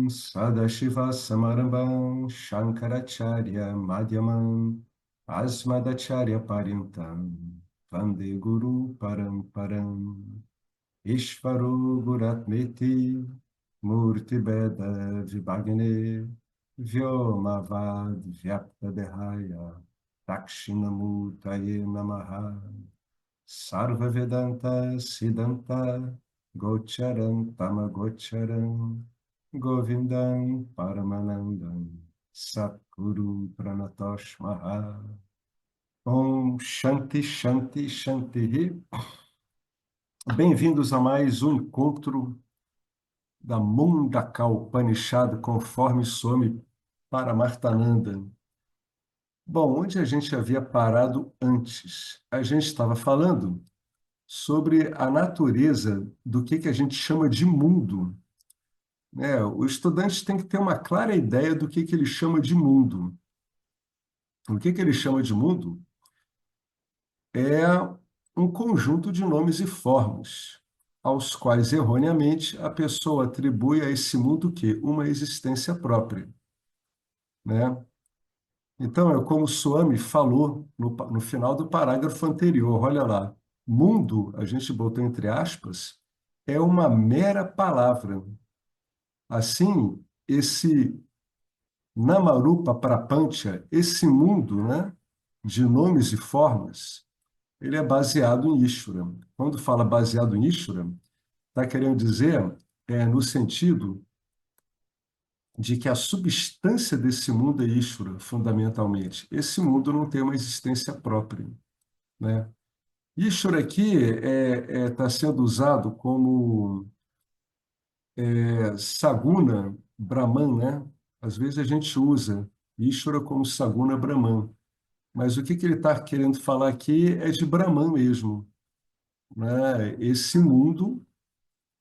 Sadashiva Samarambam Shankaracharya Madhyamam Asmadacharya Parintam Vande Guru Paramparam Ishvaro Guratmeti Murti Beda Vibhagne Vyomavad Vyapta Dehaya Dakshinamurtaye Namaha Sarva Vedanta Siddhanta Gocharam Tamagocharam Govindam Paramanandam Satguru Pranatosh Maha Om Shanti Shanti Shanti. Bem-vindos a mais um encontro da Mundaka Upanishad conforme Swami Paramartananda. Bom, onde a gente havia parado antes? A gente estava falando sobre a natureza do que a gente chama de mundo, né? O estudante tem que ter uma clara ideia do que ele chama de mundo. O que ele chama de mundo é um conjunto de nomes e formas, aos quais, erroneamente, a pessoa atribui a esse mundo o quê? Uma existência própria, né? Então, é como Swami falou no final do parágrafo anterior, olha lá, mundo, a gente botou entre aspas, é uma mera palavra. Assim, esse Namarupa Prapancha, esse mundo, né, de nomes e formas, ele é baseado em Ishvara. Quando fala baseado em Ishvara, está querendo dizer, no sentido de que a substância desse mundo é Ishvara, fundamentalmente. Esse mundo não tem uma existência própria, né? Ishvara aqui está sendo usado como Saguna Brahman, né? Às vezes a gente usa Ishvara como Saguna Brahman, mas o que ele está querendo falar aqui é de Brahman mesmo, né? Esse mundo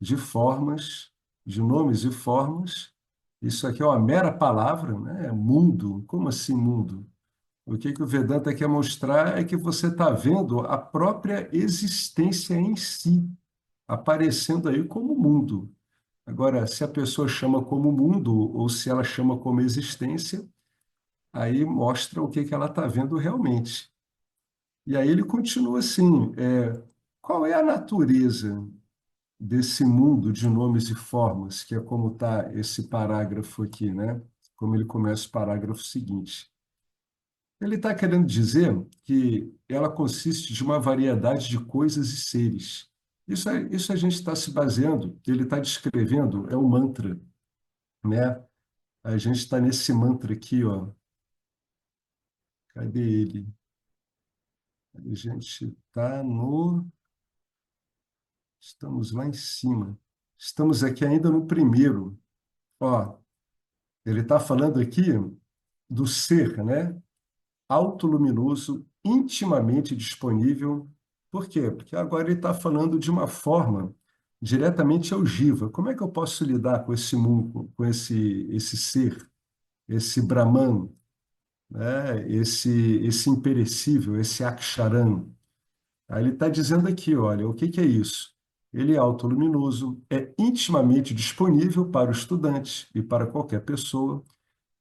de formas, de nomes e formas, isso aqui é uma mera palavra, né? Mundo, como assim mundo? O que o Vedanta quer mostrar é que você está vendo a própria existência em si, aparecendo aí como mundo. Agora, se a pessoa chama como mundo ou se ela chama como existência, aí mostra o que ela está vendo realmente. E aí ele continua assim, qual é a natureza desse mundo de nomes e formas, que é como está esse parágrafo aqui, né? Como ele começa o parágrafo seguinte. Ele está querendo dizer que ela consiste de uma variedade de coisas e seres. Isso a gente está se baseando, ele está descrevendo, é um mantra, né? A gente está nesse mantra aqui, ó. Cadê ele? A gente está no. Estamos lá em cima. Estamos aqui ainda no primeiro. Ó, ele está falando aqui do ser, né? Autoluminoso, intimamente disponível. Por quê? Porque agora ele está falando de uma forma diretamente algiva. Como é que eu posso lidar com esse mundo, com esse ser, esse Brahman, né? Esse imperecível, esse Aksharam? Aí ele está dizendo aqui, olha, o que é isso? Ele é autoluminoso, é intimamente disponível para o estudante e para qualquer pessoa,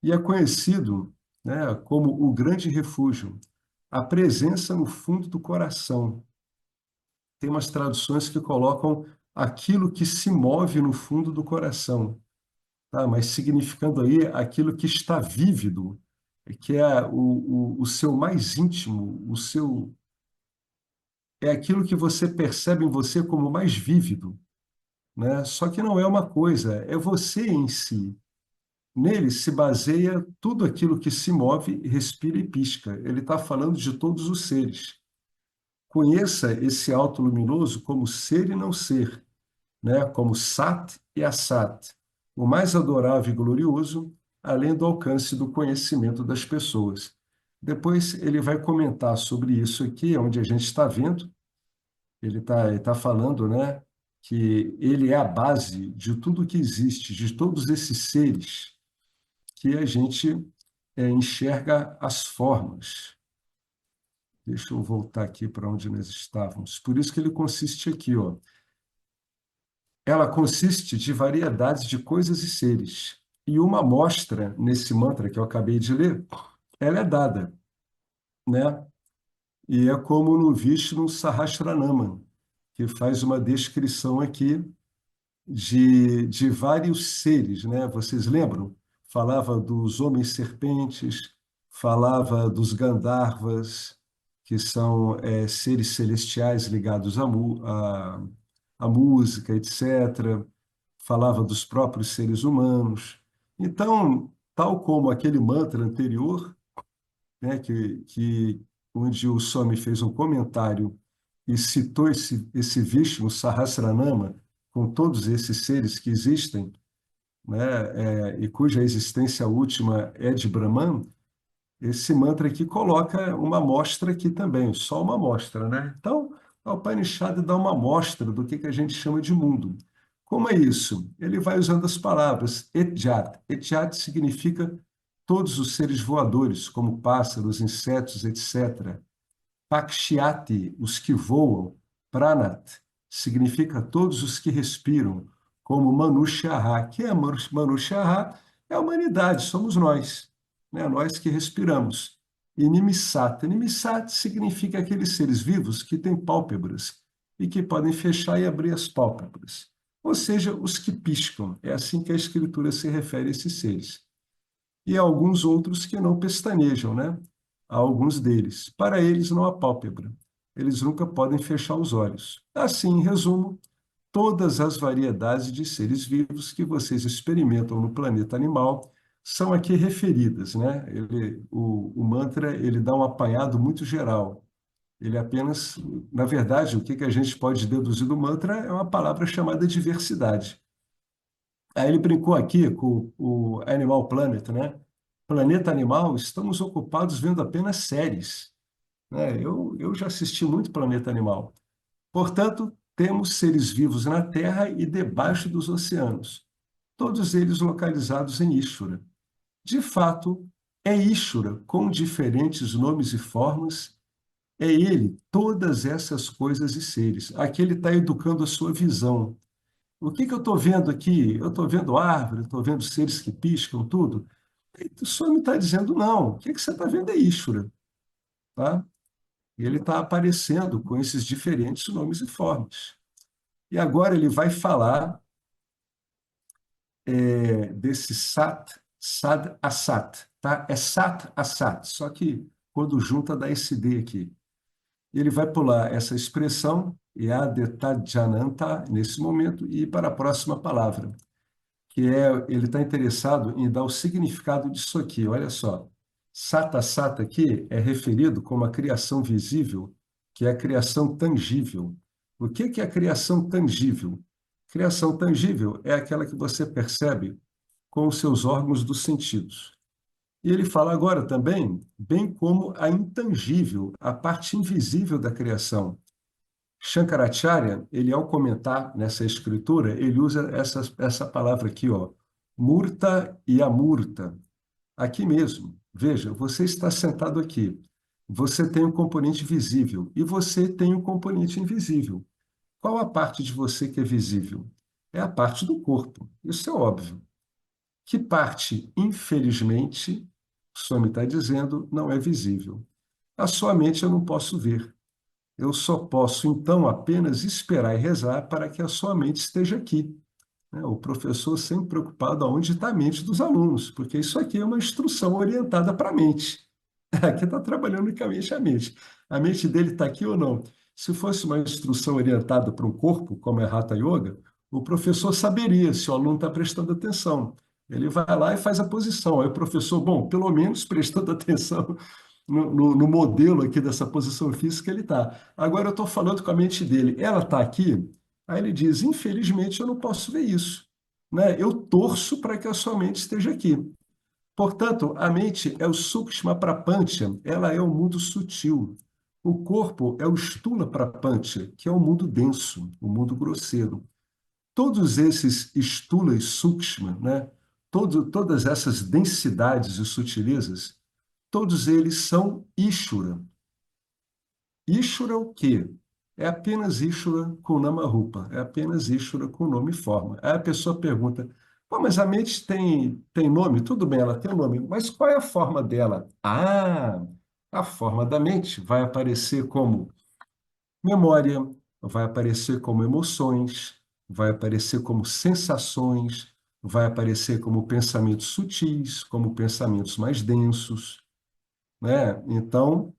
e é conhecido, né, como o grande refúgio, a presença no fundo do coração. Tem umas traduções que colocam aquilo que se move no fundo do coração, tá? Mas significando aí aquilo que está vívido, que é o seu mais íntimo, é aquilo que você percebe em você como mais vívido, né? Só que não é uma coisa, é você em si. Nele se baseia tudo aquilo que se move, respira e pisca. Ele está falando de todos os seres. Conheça esse alto luminoso como ser e não ser, né? Como Sat e Asat, o mais adorável e glorioso, além do alcance do conhecimento das pessoas. Depois ele vai comentar sobre isso aqui, onde a gente está vendo. Ele tá falando, né, que ele é a base de tudo que existe, de todos esses seres que a gente enxerga as formas. Deixa eu voltar aqui para onde nós estávamos. Por isso que ele consiste aqui, ó. Ela consiste de variedades de coisas e seres. E uma amostra nesse mantra que eu acabei de ler, ela é dada, né? E é como no Vishnu Sahasranama, que faz uma descrição aqui de vários seres, né? Vocês lembram? Falava dos homens serpentes, falava dos Gandharvas, que são seres celestiais ligados à música, etc. Falava dos próprios seres humanos. Então, tal como aquele mantra anterior, né, onde o Swami fez um comentário e citou esse Vishnu Sahasranama com todos esses seres que existem, né, e cuja existência última é de Brahman, esse mantra aqui coloca uma amostra aqui também, só uma amostra, né? Então, a Upanishad dá uma amostra do que a gente chama de mundo. Como é isso? Ele vai usando as palavras etjat. Etjat significa todos os seres voadores, como pássaros, insetos, etc. Pakshyati, os que voam. Pranat, significa todos os que respiram, como Manushyaha. Que é Manushyaha? É a humanidade, somos nós, né? Nós que respiramos. E Nimissat. Nimissat significa aqueles seres vivos que têm pálpebras e que podem fechar e abrir as pálpebras. Ou seja, os que piscam. É assim que a Escritura se refere a esses seres e alguns outros que não pestanejam, né? Há alguns deles. Para eles não há pálpebra. Eles nunca podem fechar os olhos. Assim, em resumo, todas as variedades de seres vivos que vocês experimentam no planeta animal são aqui referidas, né? O mantra ele dá um apanhado muito geral. Ele apenas, na verdade, o que a gente pode deduzir do mantra é uma palavra chamada diversidade. Aí ele brincou aqui com o Animal Planet, né? Planeta Animal, estamos ocupados vendo apenas séries, né? Eu já assisti muito Planeta Animal. Portanto, temos seres vivos na Terra e debaixo dos oceanos, todos eles localizados em Ishvara. De fato, é Ishvara, com diferentes nomes e formas, é ele, todas essas coisas e seres. Aqui ele está educando a sua visão. O que eu estou vendo aqui? Eu estou vendo árvore, estou vendo seres que piscam, tudo. E o senhor me está dizendo, não, o que você está vendo é Ishvara, tá? E ele está aparecendo com esses diferentes nomes e formas. E agora ele vai falar desse Sat, Sad, Asat, tá? É Sat, Asat, só que quando junta dá esse D aqui. Ele vai pular essa expressão, Yadetajananta, nesse momento, e ir para a próxima palavra, que ele está interessado em dar o significado disso aqui. Olha só, sata sata aqui é referido como a criação visível, que é a criação tangível. O que é a criação tangível? Criação tangível é aquela que você percebe com os seus órgãos dos sentidos. E ele fala agora também, bem como a intangível, a parte invisível da criação. Shankaracharya, ele ao comentar nessa escritura, ele usa essa palavra aqui, ó, murta e amurta. Aqui mesmo, veja, você está sentado aqui. Você tem o componente visível e você tem o componente invisível. Qual a parte de você que é visível? É a parte do corpo. Isso é óbvio. Que parte, infelizmente, o Swami está dizendo, não é visível? A sua mente eu não posso ver. Eu só posso, então, apenas esperar e rezar para que a sua mente esteja aqui, né? O professor sempre preocupado aonde está a mente dos alunos, porque isso aqui é uma instrução orientada para a mente. Aqui está trabalhando unicamente a mente. A mente dele está aqui ou não? Se fosse uma instrução orientada para um corpo, como é Hatha Yoga, o professor saberia se o aluno está prestando atenção. Ele vai lá e faz a posição. Aí o professor, bom, pelo menos prestando atenção no modelo aqui dessa posição física ele está. Agora eu estou falando com a mente dele. Ela está aqui? Aí ele diz, infelizmente eu não posso ver isso, né? Eu torço para que a sua mente esteja aqui. Portanto, a mente é o Sukshma Prapancha, ela é o mundo sutil. O corpo é o Stula Prapancha, que é o mundo denso, o mundo grosseiro. Todos esses Stula e Sukshma, né? Todas essas densidades e sutilezas, todos eles são Ishvara. Ishvara é o quê? É apenas Ishvara com Nama Rupa, é apenas Ishvara com nome e forma. Aí a pessoa pergunta, Pô, mas a mente tem nome? Tudo bem, ela tem um nome, mas qual é a forma dela? Ah, a forma da mente vai aparecer como memória, vai aparecer como emoções, vai aparecer como sensações, vai aparecer como pensamentos sutis, como pensamentos mais densos, né? Então,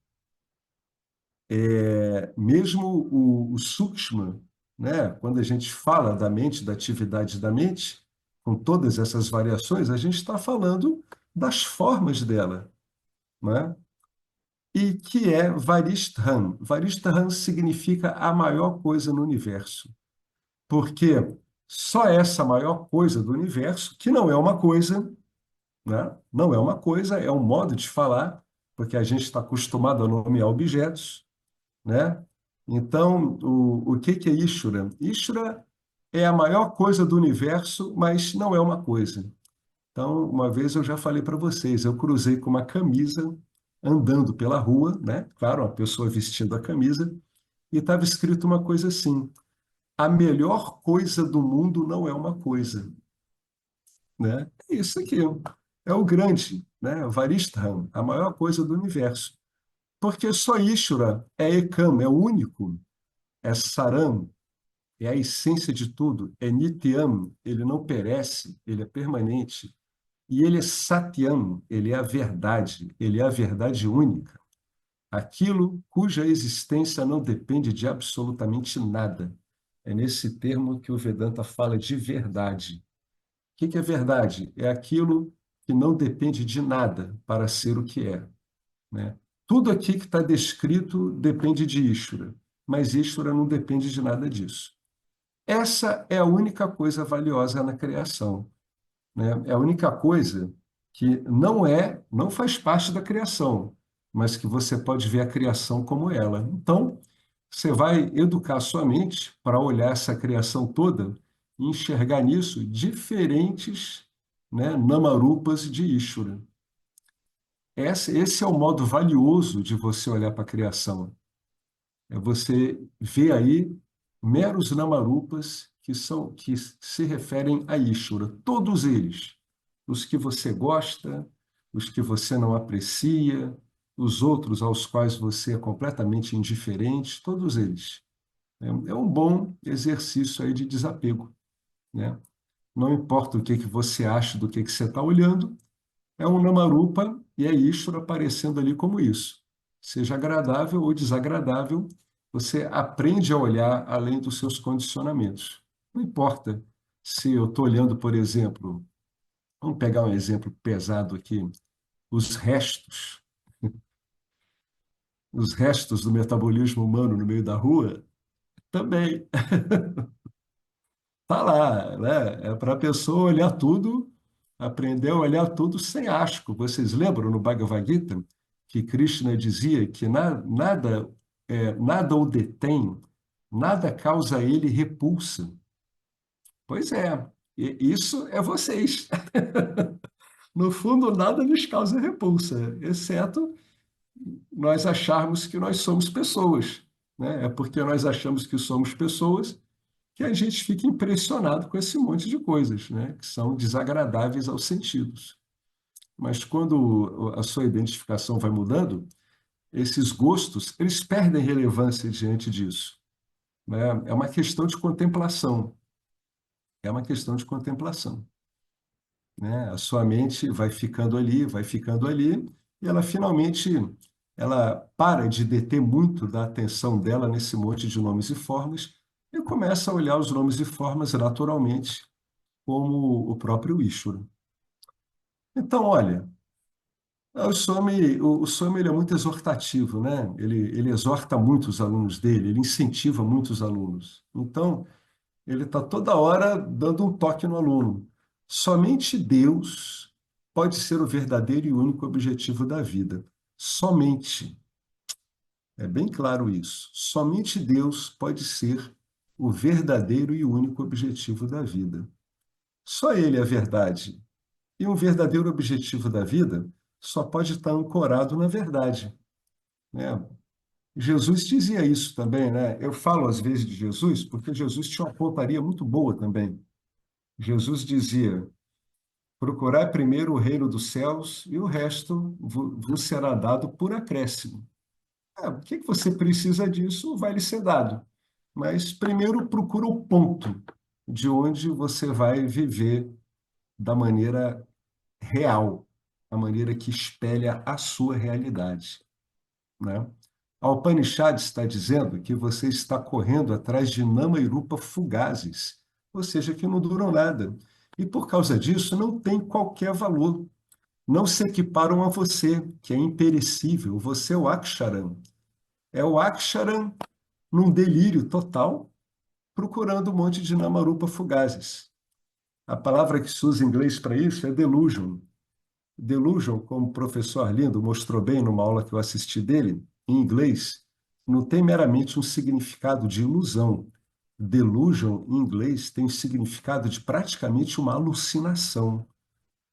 mesmo o Sukshma, né? Quando a gente fala da mente, da atividade da mente, com todas essas variações, a gente está falando das formas dela, né? E que é Varisthan. Varisthan significa a maior coisa no universo, porque só essa maior coisa do universo, que não é uma coisa, né? Não é uma coisa, é um modo de falar, porque a gente está acostumado a nomear objetos, né? Então, o que é Ishvara? Ishvara é a maior coisa do universo, mas não é uma coisa. Então, uma vez eu já falei para vocês, eu cruzei com uma camisa andando pela rua, né? Claro, uma pessoa vestindo a camisa, e estava escrito uma coisa assim: a melhor coisa do mundo não é uma coisa, né? É isso aqui, é o grande, né? Varistham, a maior coisa do universo. Porque só Ishvara é Ekam, é o único, é Saram, é a essência de tudo, é Nityam, ele não perece, ele é permanente. E ele é Satyam, ele é a verdade, ele é a verdade única. Aquilo cuja existência não depende de absolutamente nada. É nesse termo que o Vedanta fala de verdade. O que é verdade? É aquilo que não depende de nada para ser o que é, né? Tudo aqui que está descrito depende de Ishvara, mas Ishvara não depende de nada disso. Essa é a única coisa valiosa na criação, né? É a única coisa que não faz parte da criação, mas que você pode ver a criação como ela. Então, você vai educar sua mente para olhar essa criação toda e enxergar nisso diferentes, né, namarupas de Ishvara. Esse é o modo valioso de você olhar para a criação. É você ver aí meros namarupas que se referem a Ishvara, todos eles, os que você gosta, os que você não aprecia, os outros aos quais você é completamente indiferente, todos eles. É um bom exercício aí de desapego, né? Não importa o que você acha do que você está olhando, é um Namarupa e é Ishvara aparecendo ali como isso. Seja agradável ou desagradável, você aprende a olhar além dos seus condicionamentos. Não importa se eu estou olhando, por exemplo, vamos pegar um exemplo pesado aqui, os restos, os restos do metabolismo humano no meio da rua, também tá lá, né? É para a pessoa olhar tudo, aprender a olhar tudo sem asco. Vocês lembram no Bhagavad Gita que Krishna dizia que nada o detém, nada causa a ele repulsa. Pois é, isso é vocês. No fundo, nada lhes causa repulsa, exceto nós acharmos que nós somos pessoas, né? É porque nós achamos que somos pessoas que a gente fica impressionado com esse monte de coisas, né, que são desagradáveis aos sentidos. Mas quando a sua identificação vai mudando, esses gostos, eles perdem relevância diante disso, né? É uma questão de contemplação, é uma questão de contemplação, né? A sua mente vai ficando ali, e ela finalmente ela para de deter muito da atenção dela nesse monte de nomes e formas e começa a olhar os nomes e formas naturalmente como o próprio Ishvara. Então, olha, o Swami ele é muito exortativo, né? Ele exorta muito os alunos dele, ele incentiva muito os alunos. Então, ele está toda hora dando um toque no aluno. Somente Deus pode ser o verdadeiro e único objetivo da vida. Somente. É bem claro isso. Somente Deus pode ser o verdadeiro e único objetivo da vida. Só Ele é a verdade. E um verdadeiro objetivo da vida só pode estar ancorado na verdade, né? Jesus dizia isso também, né? Eu falo às vezes de Jesus porque Jesus tinha uma pontaria muito boa também. Jesus dizia: Procurai primeiro o reino dos céus e o resto vos será dado por acréscimo. O que que você precisa disso vai lhe ser dado. Mas primeiro procura o ponto de onde você vai viver da maneira real, a maneira que espelha a sua realidade, né? A Upanishad está dizendo que você está correndo atrás de nama e rupa fugazes, ou seja, que não duram nada. E por causa disso não tem qualquer valor. Não se equiparam a você, que é imperecível. Você é o Aksharam. É o Aksharam num delírio total, procurando um monte de namarupa fugazes. A palavra que se usa em inglês para isso é delusion. Delusion, como o professor Arlindo mostrou bem numa aula que eu assisti dele, em inglês, não tem meramente um significado de ilusão. Delusion, em inglês, tem o significado de praticamente uma alucinação.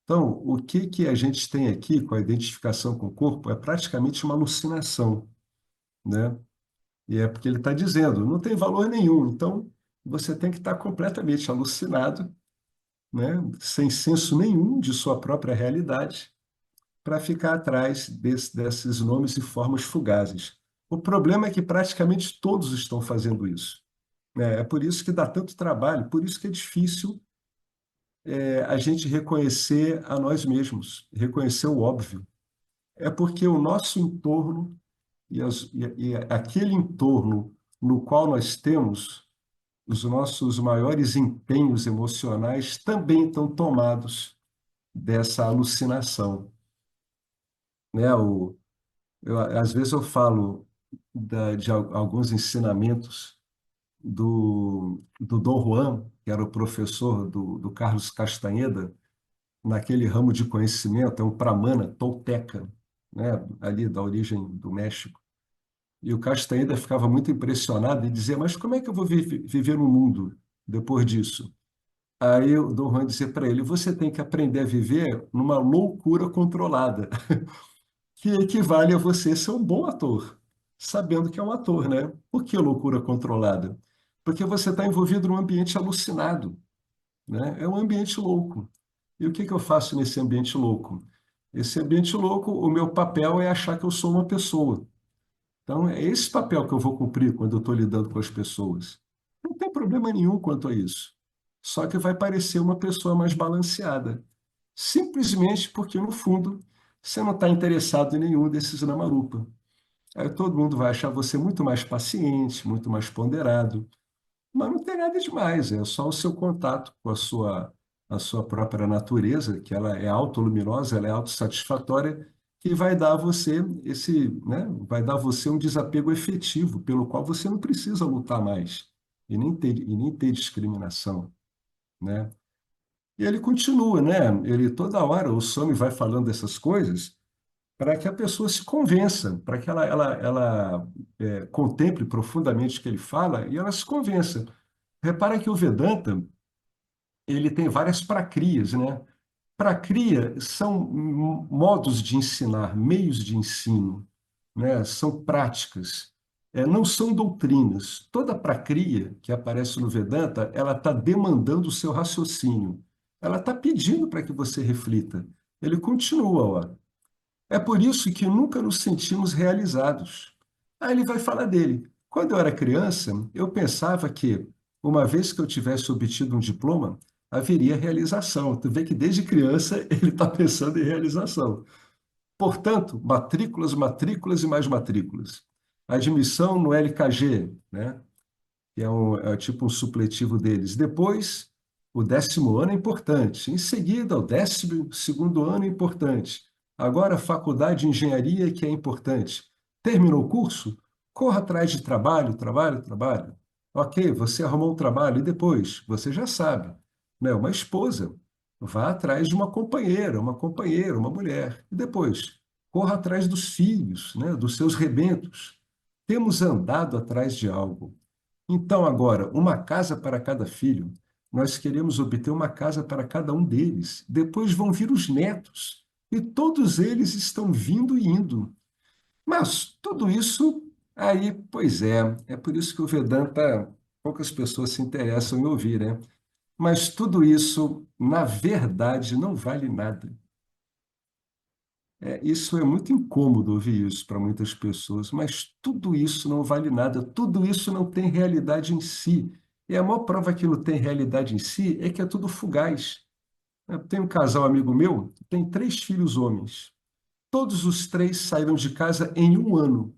Então, o que que a gente tem aqui com a identificação com o corpo é praticamente uma alucinação, né? E é porque ele está dizendo, não tem valor nenhum. Então, você tem que estar completamente alucinado, né? Sem senso nenhum de sua própria realidade, para ficar atrás desses nomes e formas fugazes. O problema é que praticamente todos estão fazendo isso, né? É por isso que dá tanto trabalho, por isso que é difícil a gente reconhecer a nós mesmos, reconhecer o óbvio. É porque o nosso entorno e aquele entorno no qual nós temos os nossos maiores empenhos emocionais também estão tomados dessa alucinação, né? Às vezes eu falo de alguns ensinamentos do Dom Juan, que era o professor do Carlos Castaneda, naquele ramo de conhecimento, é um Pramana tolteca, né? Ali da origem do México. E o Castaneda ficava muito impressionado e dizia, mas como é que eu vou viver no mundo depois disso? Aí o Dom Juan dizia para ele, você tem que aprender a viver numa loucura controlada, que equivale a você ser um bom ator, sabendo que é um ator, né? Por que loucura controlada? Porque você está envolvido num ambiente alucinado, né? É um ambiente louco. E o que que eu faço nesse ambiente louco? Esse ambiente louco, o meu papel é achar que eu sou uma pessoa. Então, é esse papel que eu vou cumprir quando eu estou lidando com as pessoas. Não tem problema nenhum quanto a isso. Só que vai parecer uma pessoa mais balanceada. Simplesmente porque, no fundo, você não está interessado em nenhum desses namarupa. Aí todo mundo vai achar você muito mais paciente, muito mais ponderado, mas não tem nada demais, é só o seu contato com a sua própria natureza, que ela é autoluminosa, ela é autossatisfatória, que vai dar a você vai dar a você um desapego efetivo, pelo qual você não precisa lutar mais e nem ter discriminação, né? E ele continua, né? Ele toda hora o Swami vai falando dessas coisas para que a pessoa se convença, para que ela contemple profundamente o que ele fala e ela se convença. Repara que o Vedanta, ele tem várias prakriyas, né? Prakriya são modos de ensinar, meios de ensino, né? São práticas, não são doutrinas. Toda prakriya que aparece no Vedanta, ela está demandando o seu raciocínio. Ela está pedindo para que você reflita. Ele continua, ó. É por isso que nunca nos sentimos realizados. Aí ele vai falar dele. Quando eu era criança, eu pensava que, uma vez que eu tivesse obtido um diploma, haveria realização. Tu vê que desde criança ele está pensando em realização. Portanto, matrículas, matrículas e mais matrículas. Admissão no LKG, né? Que é tipo um supletivo deles. Depois, o 10º ano é importante. Em seguida, o 12º ano é importante. Agora, a faculdade de engenharia que é importante. Terminou o curso? Corra atrás de trabalho, trabalho, trabalho. Ok, você arrumou um trabalho e depois? Você já sabe, né? Uma esposa. Vá atrás de uma companheira, uma mulher. E depois? Corra atrás dos filhos, né? Dos seus rebentos. Temos andado atrás de algo. Então, agora, uma casa para cada filho. Nós queremos obter uma casa para cada um deles. Depois vão vir os netos. E todos eles estão vindo e indo. Mas tudo isso aí, pois é por isso que o Vedanta, poucas pessoas se interessam em ouvir, né? Mas tudo isso, na verdade, não vale nada. Isso é muito incômodo ouvir isso para muitas pessoas, mas tudo isso não vale nada, tudo isso não tem realidade em si. E a maior prova que não tem realidade em si é que é tudo fugaz. Eu tenho um casal amigo meu, que tem três filhos homens. Todos os três saíram de casa em um ano.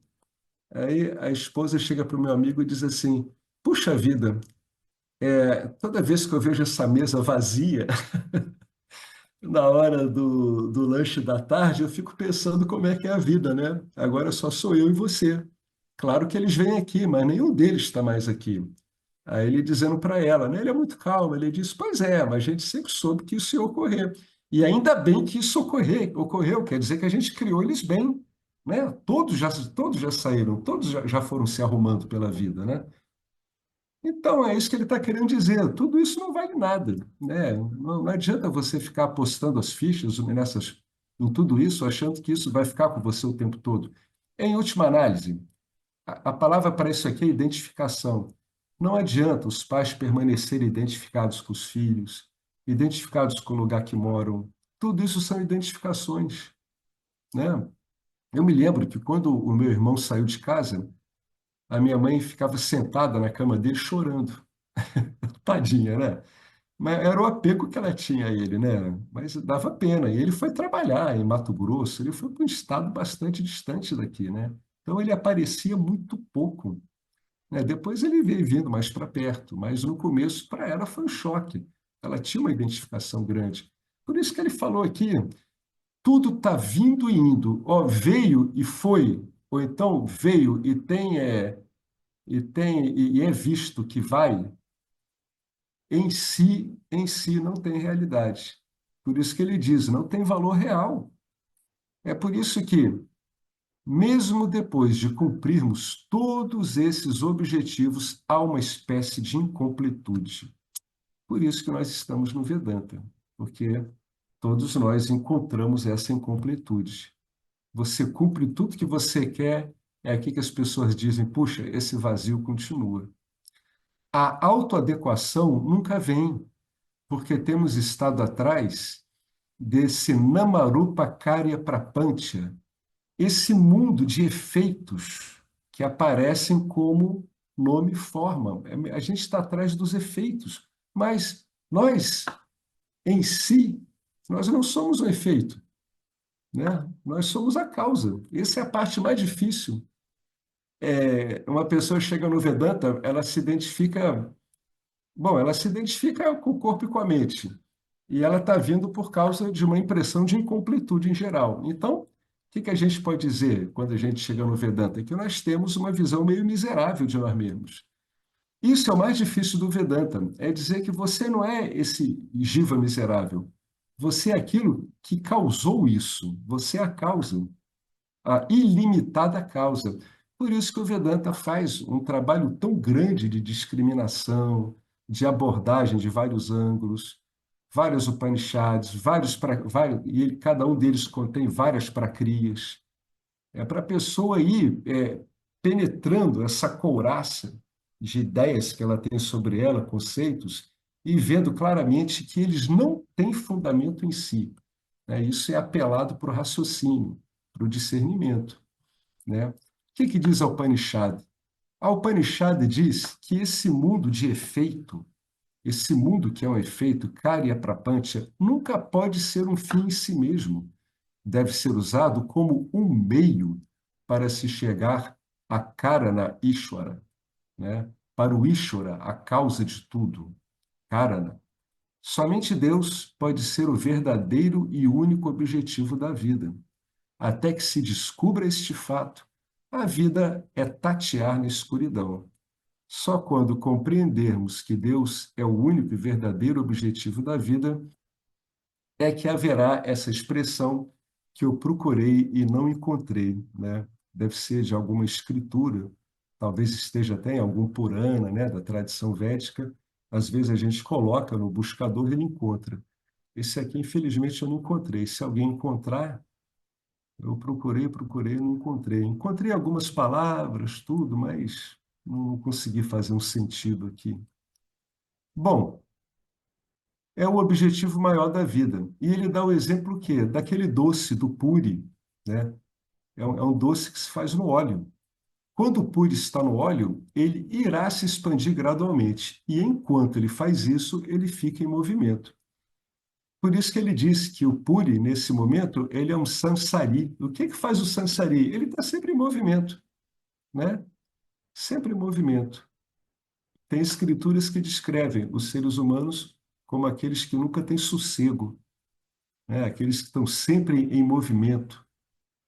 Aí a esposa chega para o meu amigo e diz assim: Puxa vida, toda vez que eu vejo essa mesa vazia, na hora do lanche da tarde, eu fico pensando como é que é a vida, né? Agora só sou eu e você. Claro que eles vêm aqui, mas nenhum deles está mais aqui. Aí ele dizendo para ela, né? Ele é muito calmo, ele diz, pois é, mas a gente sempre soube que isso ia ocorrer. E ainda bem que isso ocorreu, quer dizer que a gente criou eles bem, né? Todos já saíram, todos já foram se arrumando pela vida, né? Então, é isso que ele está querendo dizer. Tudo isso não vale nada, né? Não adianta você ficar apostando as fichas em tudo isso, achando que isso vai ficar com você o tempo todo. Em última análise, a palavra para isso aqui é identificação. Não adianta os pais permanecerem identificados com os filhos, identificados com o lugar que moram. Tudo isso são identificações, né? Eu me lembro que quando o meu irmão saiu de casa, a minha mãe ficava sentada na cama dele chorando. Tadinha, né? Mas era o apego que ela tinha a ele, né? Mas dava pena. E ele foi trabalhar em Mato Grosso, ele foi para um estado bastante distante daqui, né? Então ele aparecia muito pouco, né? Depois ele veio vindo mais para perto, mas no começo para ela foi um choque. Ela tinha uma identificação grande. Por isso que ele falou aqui, tudo está vindo e indo. Ó, veio e foi, ou então veio e é visto que vai, em si não tem realidade. Por isso que ele diz, não tem valor real. É por isso que, mesmo depois de cumprirmos todos esses objetivos, há uma espécie de incompletude. Por isso que nós estamos no Vedanta, porque todos nós encontramos essa incompletude. Você cumpre tudo que você quer, é aqui que as pessoas dizem, puxa, esse vazio continua. A autoadequação nunca vem, porque temos estado atrás desse Namarupa Karya Prapancha, esse mundo de efeitos que aparecem como nome e forma. A gente está atrás dos efeitos, mas nós, em si, nós não somos um efeito, né? Nós somos a causa. Essa é a parte mais difícil. Uma pessoa chega no Vedanta, ela se identifica com o corpo e com a mente. E ela está vindo por causa de uma impressão de incompletude em geral. Então, o que que a gente pode dizer quando a gente chega no Vedanta? Que nós temos uma visão meio miserável de nós mesmos. Isso é o mais difícil do Vedanta, é dizer que você não é esse jiva miserável. Você é aquilo que causou isso. Você é a causa, a ilimitada causa. Por isso que o Vedanta faz um trabalho tão grande de discriminação, de abordagem de vários ângulos, vários Upanishads, cada um deles contém várias prakriyas. É para a pessoa ir penetrando essa couraça de ideias que ela tem sobre ela, conceitos, e vendo claramente que eles não têm fundamento em si, né? Isso é apelado para o raciocínio, para o discernimento, né? O que diz a Upanishad? A Upanishad diz que esse mundo de efeito, esse mundo que é um efeito, Karya Prapancha, nunca pode ser um fim em si mesmo. Deve ser usado como um meio para se chegar a Karana Ishvara, né? Para o Ishvara, a causa de tudo. Karana. Somente Deus pode ser o verdadeiro e único objetivo da vida. Até que se descubra este fato, a vida é tatear na escuridão. Só quando compreendermos que Deus é o único e verdadeiro objetivo da vida é que haverá essa expressão que eu procurei e não encontrei, né? Deve ser de alguma escritura, talvez esteja até em algum Purana, né, da tradição védica. Às vezes a gente coloca no buscador e ele encontra. Esse aqui, infelizmente, eu não encontrei. Se alguém encontrar, eu procurei, não encontrei. Encontrei algumas palavras, tudo, mas não consegui fazer um sentido aqui. Bom, é o objetivo maior da vida. E ele dá o exemplo o quê? Daquele doce do puri, né? É um doce que se faz no óleo. Quando o puri está no óleo, ele irá se expandir gradualmente. E enquanto ele faz isso, ele fica em movimento. Por isso que ele diz que o puri, nesse momento, ele é um sansari. O que que faz o sansari? Ele está sempre em movimento, né? Sempre em movimento. Tem escrituras que descrevem os seres humanos como aqueles que nunca têm sossego, né? Aqueles que estão sempre em movimento,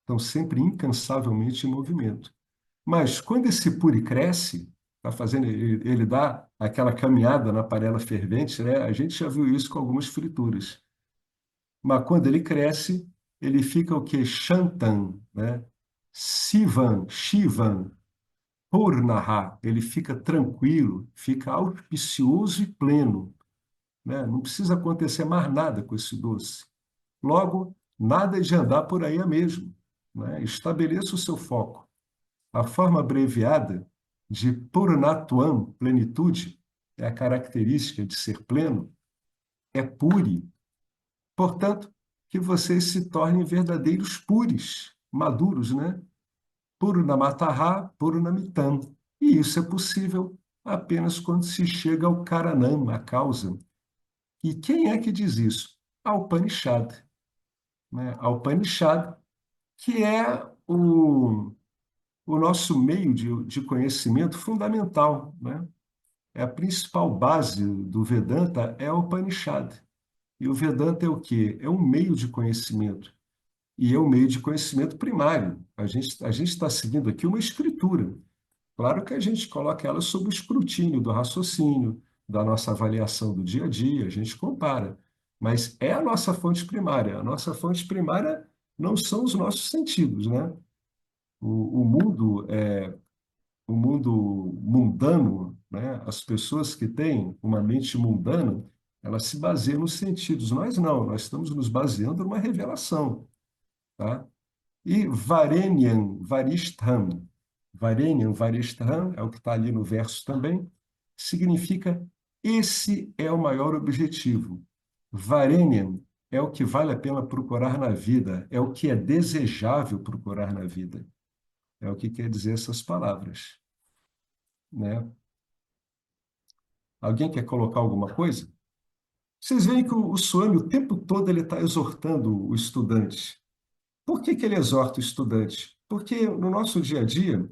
estão sempre incansavelmente em movimento. Mas quando esse puri cresce, tá fazendo, ele dá aquela caminhada na panela fervente, né? A gente já viu isso com algumas frituras. Mas quando ele cresce, ele fica o quê? Shantan, né? Sivan, Shivan, Purnaha. Ele fica tranquilo, fica auspicioso e pleno, né? Não precisa acontecer mais nada com esse doce. Logo, nada de andar por aí a mesmo, né? Estabeleça o seu foco. A forma abreviada de Purnatuam, plenitude, é a característica de ser pleno, é puri. Portanto, que vocês se tornem verdadeiros puris, maduros, né? Purnamataha, Purnamitam. E isso é possível apenas quando se chega ao Karanam, a causa. E quem é que diz isso? A Upanishad, né? A Upanishad, que é o nosso meio de conhecimento fundamental, né? É a principal base do Vedanta é a Upanishad. E o Vedanta é o quê? É um meio de conhecimento. E é um meio de conhecimento primário. A gente está seguindo aqui uma escritura. Claro que a gente coloca ela sob o escrutínio do raciocínio, da nossa avaliação do dia a dia, a gente compara. Mas é a nossa fonte primária. A nossa fonte primária não são os nossos sentidos, né? O mundo mundano, né? As pessoas que têm uma mente mundana, elas se baseiam nos sentidos. Nós não, nós estamos nos baseando numa revelação, tá? E Varenyan Varishtham. Varenyan Varishtham é o que está ali no verso também, significa esse é o maior objetivo. Varenyan é o que vale a pena procurar na vida, é o que é desejável procurar na vida. É o que quer dizer essas palavras, né? Alguém quer colocar alguma coisa? Vocês veem que o Swami o tempo todo ele está exortando o estudante. Por que que ele exorta o estudante? Porque no nosso dia a dia,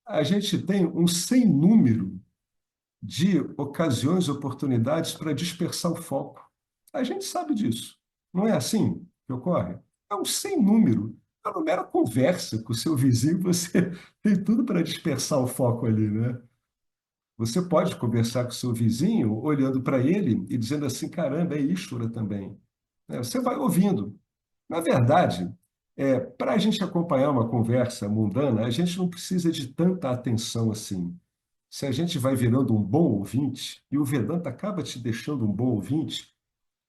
a gente tem um sem número de ocasiões, oportunidades para dispersar o foco. A gente sabe disso. Não é assim que ocorre? É um sem número. É uma mera conversa com o seu vizinho, você tem tudo para dispersar o foco ali, né? Você pode conversar com o seu vizinho olhando para ele e dizendo assim, caramba, é Ishvara também. Você vai ouvindo. Na verdade, para a gente acompanhar uma conversa mundana, a gente não precisa de tanta atenção assim. Se a gente vai virando um bom ouvinte, e o Vedanta acaba te deixando um bom ouvinte,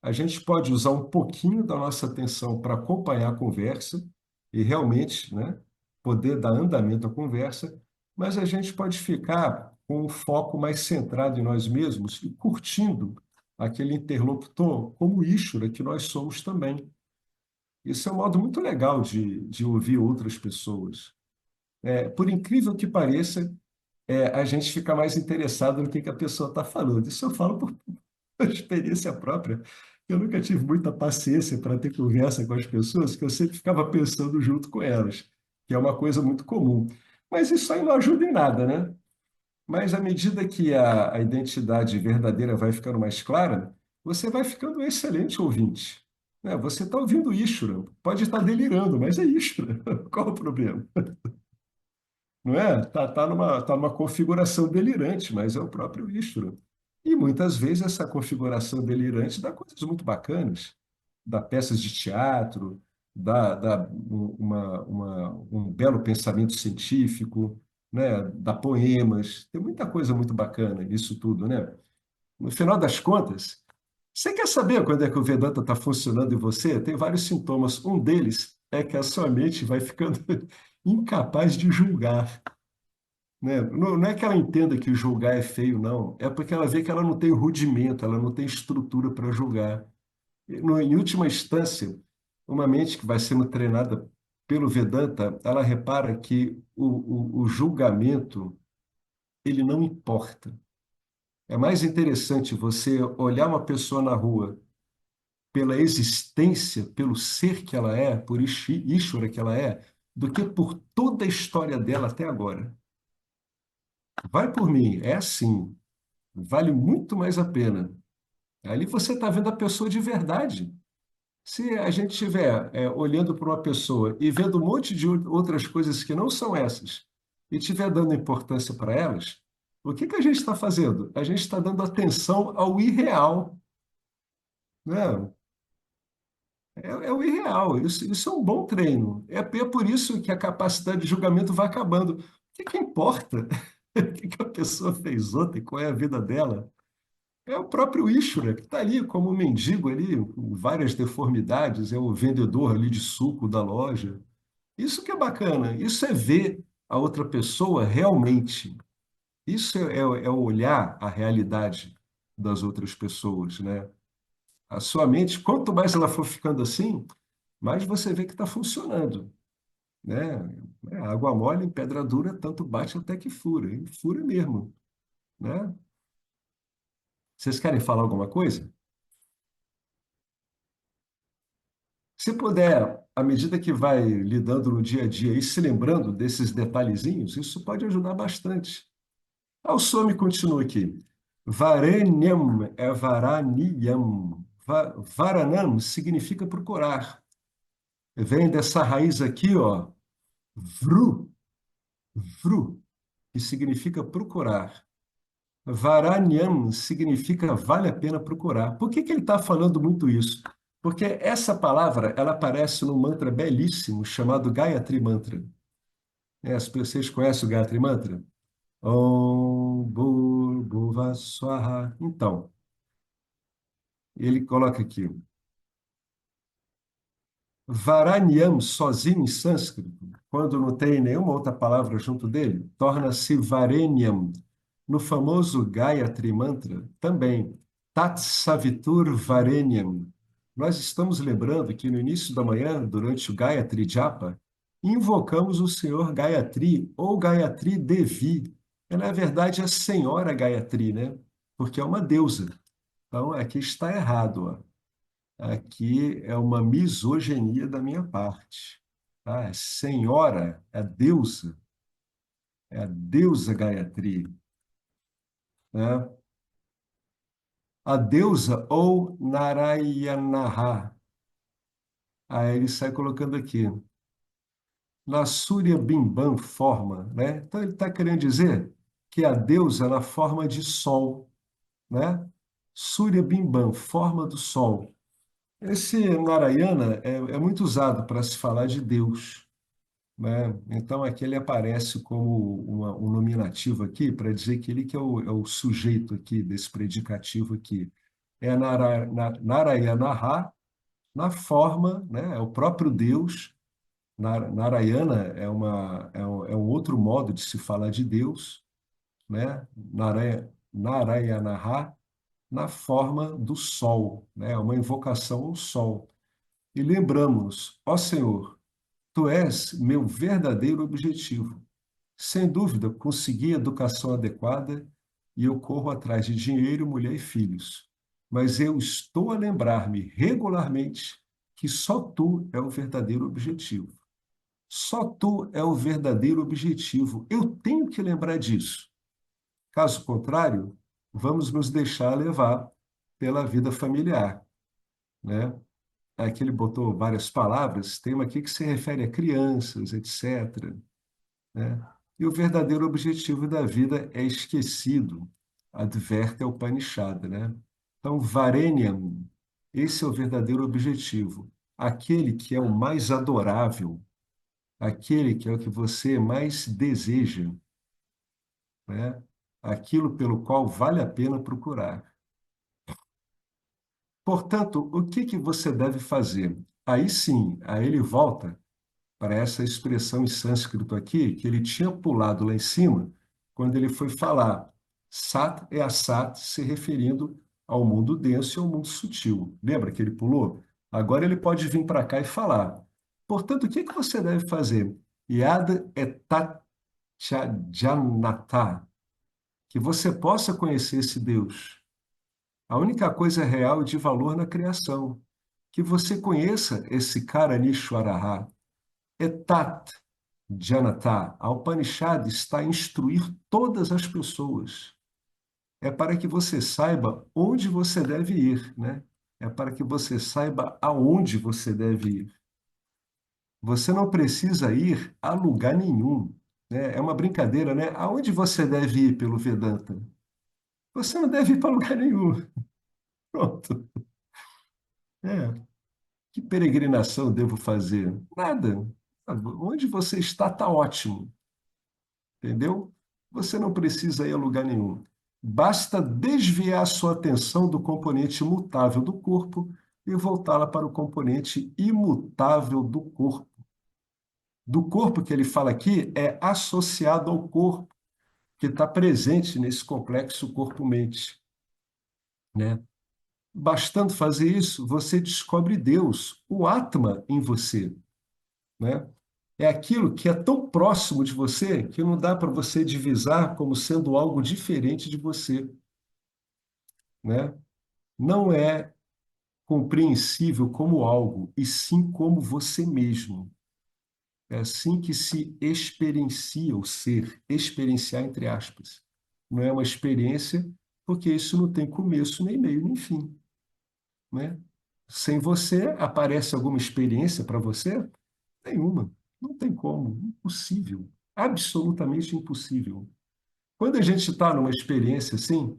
a gente pode usar um pouquinho da nossa atenção para acompanhar a conversa e realmente, né, poder dar andamento à conversa, mas a gente pode ficar com o foco mais centrado em nós mesmos e curtindo aquele interlocutor como Ishvara que nós somos também. Isso é um modo muito legal de ouvir outras pessoas. Por incrível que pareça, a gente fica mais interessado no que a pessoa está falando. Isso eu falo por experiência própria. Eu nunca tive muita paciência para ter conversa com as pessoas, que eu sempre ficava pensando junto com elas, que é uma coisa muito comum. Mas isso aí não ajuda em nada, né? Mas à medida que a identidade verdadeira vai ficando mais clara, você vai ficando um excelente ouvinte. Né? Você está ouvindo Ishvara, pode estar delirando, mas é Ishvara. Qual o problema? Não é? Tá numa configuração delirante, mas é o próprio Ishvara. E muitas vezes essa configuração delirante dá coisas muito bacanas, dá peças de teatro, dá um belo pensamento científico, né? Dá poemas, tem muita coisa muito bacana nisso tudo, né? No final das contas, você quer saber quando é que o Vedanta está funcionando em você? Tem vários sintomas. Um deles é que a sua mente vai ficando incapaz de julgar. né? Não é que ela entenda que julgar é feio, não. É porque ela vê que ela não tem rudimento, ela não tem estrutura para julgar. Em última instância, uma mente que vai sendo treinada pelo Vedanta, ela repara que o julgamento, ele não importa. É mais interessante você olhar uma pessoa na rua pela existência, pelo ser que ela é, por Ishvara que ela é, do que por toda a história dela até agora. Vai por mim, é assim, vale muito mais a pena. Ali você está vendo a pessoa de verdade. Se a gente estiver olhando para uma pessoa e vendo um monte de outras coisas que não são essas, e estiver dando importância para elas, o que que a gente está fazendo? A gente está dando atenção ao irreal, né? É o irreal. Isso é um bom treino. É por isso que a capacidade de julgamento vai acabando. O que que importa? O que que a pessoa fez ontem? Qual é a vida dela? É o próprio Ishvara, que está ali como um mendigo ali, com várias deformidades, é o vendedor ali de suco da loja. Isso que é bacana, isso é ver a outra pessoa realmente. Isso é olhar a realidade das outras pessoas, né? A sua mente, quanto mais ela for ficando assim, mais você vê que está funcionando, né? Água mole em pedra dura, tanto bate até que fura, e fura mesmo, né? Vocês querem falar alguma coisa? Se puder, à medida que vai lidando no dia a dia e se lembrando desses detalhezinhos, isso pode ajudar bastante. O Swami continua aqui. Varenyam é varaniyam. Varanam significa procurar. Vem dessa raiz aqui, ó, vru, vru, que significa procurar. Varanyam significa vale a pena procurar. Por que que ele está falando muito isso? Porque essa palavra, ela aparece num mantra belíssimo chamado Gayatri Mantra. Vocês conhecem o Gayatri Mantra? Om Bhurbhuva Swaha. Então, ele coloca aqui, Varanyam sozinho em sânscrito, quando não tem nenhuma outra palavra junto dele, torna-se Varenyam. No famoso Gayatri Mantra, também, Tat Savitur Varenyam. Nós estamos lembrando que no início da manhã, durante o Gayatri Japa, invocamos o Senhor Gayatri ou Gayatri Devi. É, na verdade, a Senhora Gayatri, né? Porque é uma deusa. Então, aqui está errado, ó. Aqui é uma misoginia da minha parte. Tá? Senhora, é a deusa Gayatri, né? A deusa ou Narayanaha. Aí ele sai colocando aqui. Na Surya Bimbam forma, né? Então ele está querendo dizer que a deusa na forma de sol, né? Surya Bimbam, forma do sol. Esse Narayana é muito usado para se falar de Deus, né? Então aqui ele aparece como um nominativo aqui para dizer que ele que é o sujeito aqui desse predicativo aqui. É Narayana na forma, né? É o próprio Deus. Narayana é um outro modo de se falar de Deus, né? Narayana na forma do sol, né? É uma invocação ao sol. E lembramos, ó Senhor, Tu és meu verdadeiro objetivo. Sem dúvida, consegui educação adequada e eu corro atrás de dinheiro, mulher e filhos. Mas eu estou a lembrar-me regularmente que só tu é o verdadeiro objetivo. Só tu é o verdadeiro objetivo. Eu tenho que lembrar disso. Caso contrário, vamos nos deixar levar pela vida familiar, né? Aqui ele botou várias palavras, tem uma aqui que se refere a crianças, etc., né? E o verdadeiro objetivo da vida é esquecido, adverte a Upanishad, né? Então, Varenyam, esse é o verdadeiro objetivo, aquele que é o mais adorável, aquele que é o que você mais deseja, né? Aquilo pelo qual vale a pena procurar. Portanto, o que que você deve fazer? Aí sim, aí ele volta para essa expressão em sânscrito aqui, que ele tinha pulado lá em cima, quando ele foi falar. Sat é a Sat se referindo ao mundo denso e ao mundo sutil. Lembra que ele pulou? Agora ele pode vir para cá e falar. Portanto, o que que você deve fazer? Yad etat janata, que você possa conhecer esse Deus. A única coisa real e de valor na criação. Que você conheça esse Karanishvaraha. Etat Janata. A Upanishad está a instruir todas as pessoas. É para que você saiba onde você deve ir, né? É para que você saiba aonde você deve ir. Você não precisa ir a lugar nenhum, né? É uma brincadeira, né? Aonde você deve ir pelo Vedanta? Você não deve ir para lugar nenhum. Pronto. É. Que peregrinação eu devo fazer? Nada. Onde você está ótimo, entendeu? Você não precisa ir a lugar nenhum. Basta desviar a sua atenção do componente mutável do corpo e voltá-la para o componente imutável do corpo. Do corpo que ele fala aqui é associado ao corpo, que está presente nesse complexo corpo-mente, né? Bastando fazer isso, você descobre Deus, o Atma em você, né? É aquilo que é tão próximo de você que não dá para você divisar como sendo algo diferente de você, né? Não é compreensível como algo, e sim como você mesmo. É assim que se experiencia o ser, experienciar entre aspas. Não é uma experiência, porque isso não tem começo, nem meio, nem fim, né? Sem você, aparece alguma experiência para você? Nenhuma. Não tem como. Impossível. Absolutamente impossível. Quando a gente está numa experiência assim,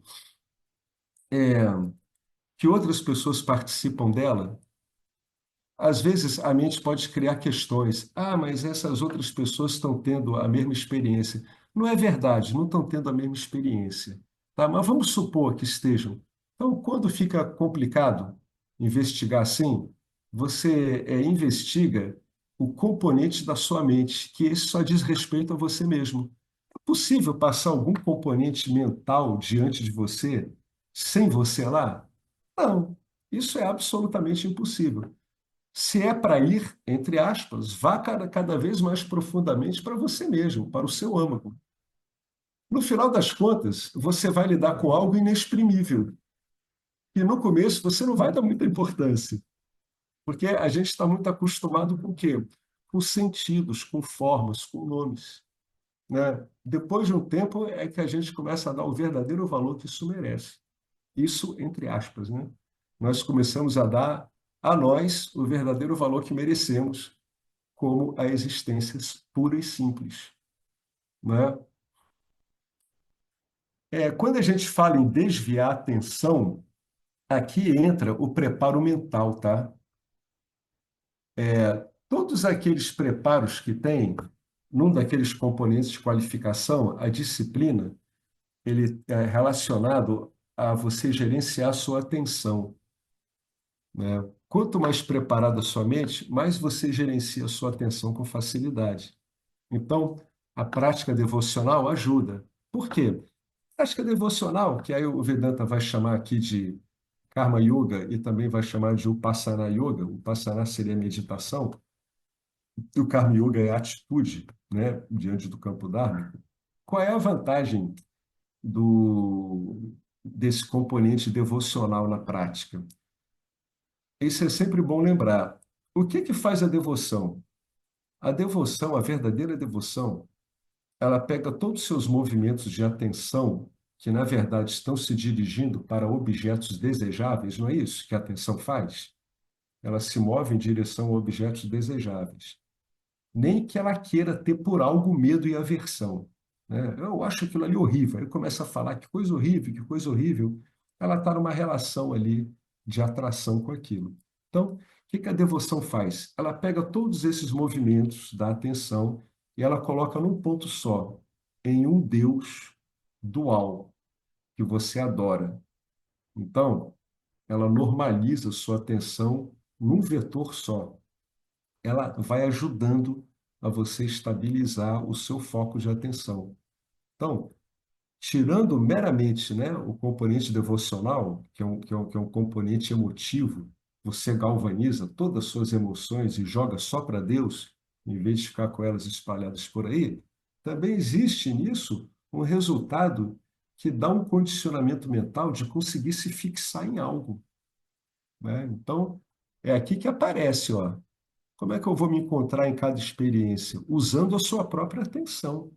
que outras pessoas participam dela, às vezes a mente pode criar questões. Ah, mas essas outras pessoas estão tendo a mesma experiência. Não é verdade, não estão tendo a mesma experiência. Tá? Mas vamos supor que estejam. Então, quando fica complicado investigar assim, você investiga o componente da sua mente, que esse só diz respeito a você mesmo. É possível passar algum componente mental diante de você sem você lá? Não, isso é absolutamente impossível. Se é para ir, entre aspas, vá cada vez mais profundamente para você mesmo, para o seu âmago. No final das contas, você vai lidar com algo inexprimível. E no começo você não vai dar muita importância, porque a gente está muito acostumado com o quê? Com sentidos, com formas, com nomes, né? Depois de um tempo é que a gente começa a dar o verdadeiro valor que isso merece. Isso entre aspas, né? Nós começamos a dar a nós o verdadeiro valor que merecemos como a existência pura e simples, né? Quando a gente fala em desviar a atenção, aqui entra o preparo mental, tá? Todos aqueles preparos que tem, num daqueles componentes de qualificação, a disciplina, ele é relacionado a você gerenciar a sua atenção, né? Quanto mais preparada a sua mente, mais você gerencia a sua atenção com facilidade. Então, a prática devocional ajuda. Por quê? Prática devocional, que aí o Vedanta vai chamar aqui de Karma Yoga e também vai chamar de Upasana Yoga. O Upasana seria meditação, e o Karma Yoga é atitude, né, diante do campo dharma. Qual é a vantagem desse componente devocional na prática? Isso é sempre bom lembrar. O que que faz a devoção? A devoção, a verdadeira devoção, ela pega todos os seus movimentos de atenção, que na verdade estão se dirigindo para objetos desejáveis, não é isso que a atenção faz? Ela se move em direção a objetos desejáveis. Nem que ela queira ter por algo medo e aversão, né? Eu acho aquilo ali horrível. Aí começa a falar que coisa horrível, que coisa horrível. Ela está numa relação ali de atração com aquilo. Então, o que que a devoção faz? Ela pega todos esses movimentos da atenção e ela coloca num ponto só, em um Deus dual que você adora. Então, ela normaliza sua atenção num vetor só. Ela vai ajudando a você estabilizar o seu foco de atenção. Então, tirando meramente, né, o componente devocional, que é um componente emotivo, você galvaniza todas as suas emoções e joga só para Deus, em vez de ficar com elas espalhadas por aí, também existe nisso um resultado que dá um condicionamento mental de conseguir se fixar em algo, né? Então, é aqui que aparece, ó. Como é que eu vou me encontrar em cada experiência? Usando a sua própria atenção.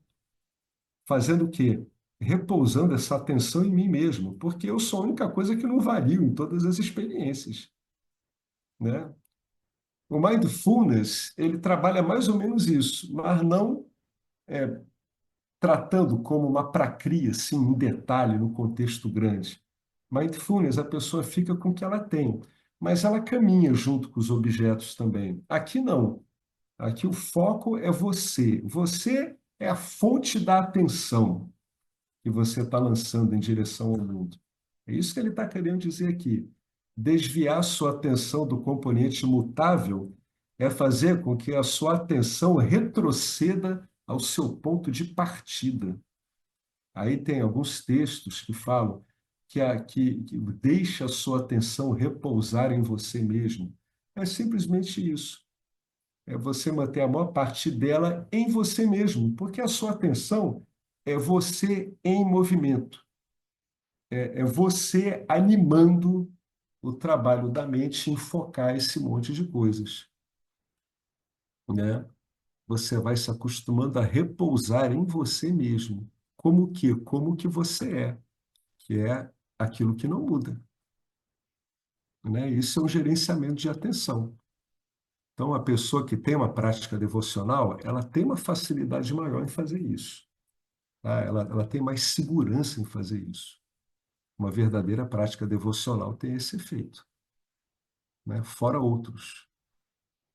Fazendo o quê? Repousando essa atenção em mim mesmo, porque eu sou a única coisa que não vario em todas as experiências, né? O mindfulness, ele trabalha mais ou menos isso, mas não tratando como uma pracria, assim, em detalhe, no contexto grande. Mindfulness, a pessoa fica com o que ela tem, mas ela caminha junto com os objetos também. Aqui não. Aqui o foco é você. Você é a fonte da atenção que você está lançando em direção ao mundo. É isso que ele está querendo dizer aqui. Desviar sua atenção do componente mutável é fazer com que a sua atenção retroceda ao seu ponto de partida. Aí tem alguns textos que falam que deixa a sua atenção repousar em você mesmo. É simplesmente isso. É você manter a maior parte dela em você mesmo, porque a sua atenção é você em movimento. É você animando o trabalho da mente em focar esse monte de coisas, né? Você vai se acostumando a repousar em você mesmo. Como que? Como que você é, que é aquilo que não muda, né? Isso é um gerenciamento de atenção. Então, a pessoa que tem uma prática devocional, ela tem uma facilidade maior em fazer isso, tá? Ela tem mais segurança em fazer isso. Uma verdadeira prática devocional tem esse efeito, né? Fora outros.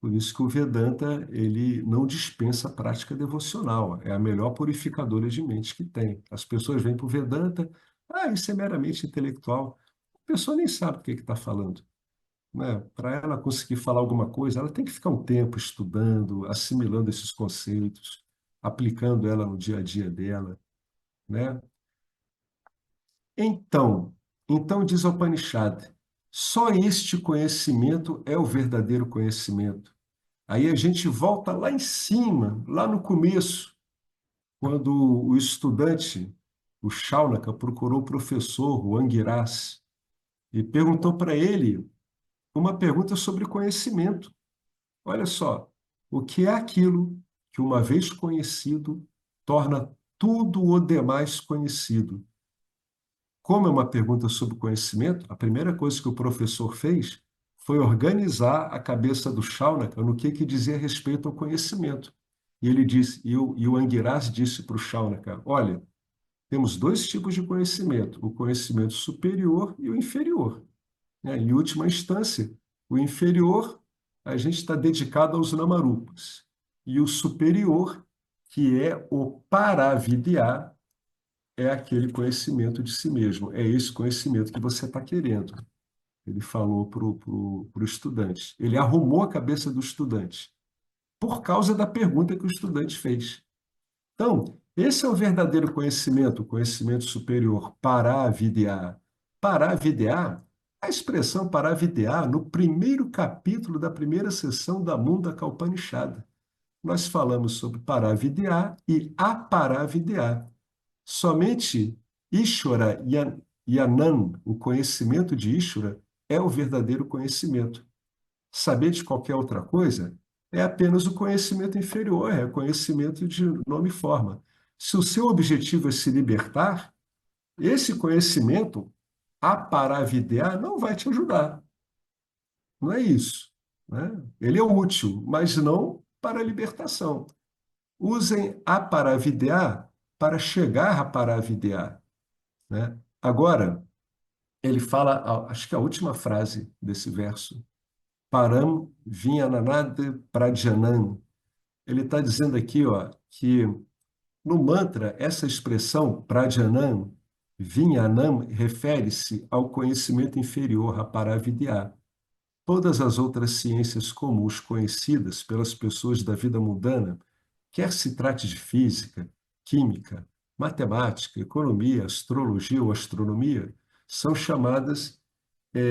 Por isso que o Vedanta, ele não dispensa a prática devocional. É a melhor purificadora de mente que tem. As pessoas vêm para o Vedanta, isso é meramente intelectual. A pessoa nem sabe o que está falando, né? Para ela conseguir falar alguma coisa, ela tem que ficar um tempo estudando, assimilando esses conceitos, aplicando ela no dia a dia dela, né? Então, então diz o Upanishad, só este conhecimento é o verdadeiro conhecimento. Aí a gente volta lá em cima, lá no começo, quando o estudante, o Shaunaka, procurou o professor, o Anguirás, e perguntou para ele uma pergunta sobre conhecimento. Olha só, o que é aquilo que, uma vez conhecido, torna tudo o demais conhecido? Como é uma pergunta sobre conhecimento, a primeira coisa que o professor fez foi organizar a cabeça do Shaunaka no que dizia respeito ao conhecimento. E ele disse, e o Anguirás disse para o Shaunaka, olha, temos dois tipos de conhecimento, o conhecimento superior e o inferior, né? Em última instância, o inferior, a gente está dedicado aos namarupas. E o superior, que é o paravidya, é aquele conhecimento de si mesmo. É esse conhecimento que você está querendo. Ele falou para o estudante. Ele arrumou a cabeça do estudante por causa da pergunta que o estudante fez. Então, esse é o verdadeiro conhecimento, o conhecimento superior, paravidya. Paravidya, a expressão paravidya, no primeiro capítulo da primeira sessão da Mundaka Upanishada. Nós falamos sobre paravidya e aparavidya. Somente Ishvara Yanan, o conhecimento de Ishvara, é o verdadeiro conhecimento. Saber de qualquer outra coisa é apenas o conhecimento inferior, é o conhecimento de nome e forma. Se o seu objetivo é se libertar, esse conhecimento, aparavidya, não vai te ajudar. Não é isso, né? Ele é útil, mas não para a libertação. Usem aparavidya para chegar a paravidya, né? Agora, ele fala, acho que a última frase desse verso, Param Vinyananad Pradjanam. Ele está dizendo aqui, ó, que no mantra, essa expressão Pradjanam, Vinyanam, refere-se ao conhecimento inferior, a Paravidya. Todas as outras ciências comuns conhecidas pelas pessoas da vida mundana, quer se trate de física, química, matemática, economia, astrologia ou astronomia, são chamadas é,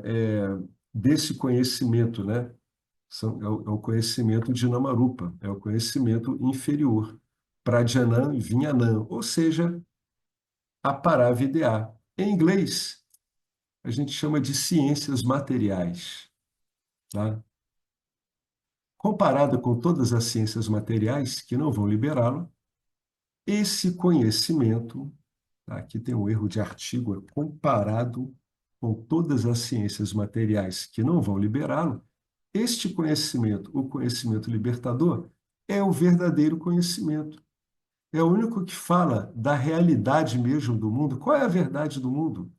é, desse conhecimento, né? É o conhecimento de Namarupa, é o conhecimento inferior. Pradhanam e Vinyanam, ou seja, a Paravidya. Em inglês, a gente chama de ciências materiais, tá? Comparado com todas as ciências materiais que não vão liberá-lo, esse conhecimento, tá? Aqui tem um erro de artigo, é comparado com todas as ciências materiais que não vão liberá-lo, este conhecimento, o conhecimento libertador, é o verdadeiro conhecimento. É o único que fala da realidade mesmo do mundo. Qual é a verdade do mundo?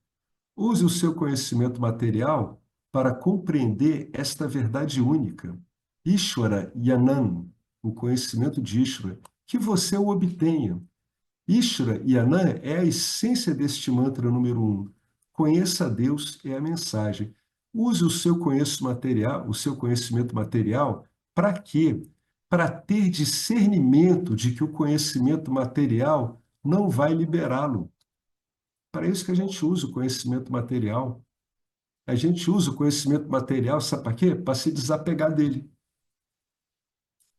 Use o seu conhecimento material para compreender esta verdade única. Ishvara Yanan, o conhecimento de Ishvara, que você o obtenha. Ishvara Yanan é a essência deste mantra número um. Conheça a Deus é a mensagem. Use o seu conhecimento material, para quê? Para ter discernimento de que o conhecimento material não vai liberá-lo. Para isso que a gente usa o conhecimento material. A gente usa o conhecimento material, sabe para quê? Para se desapegar dele.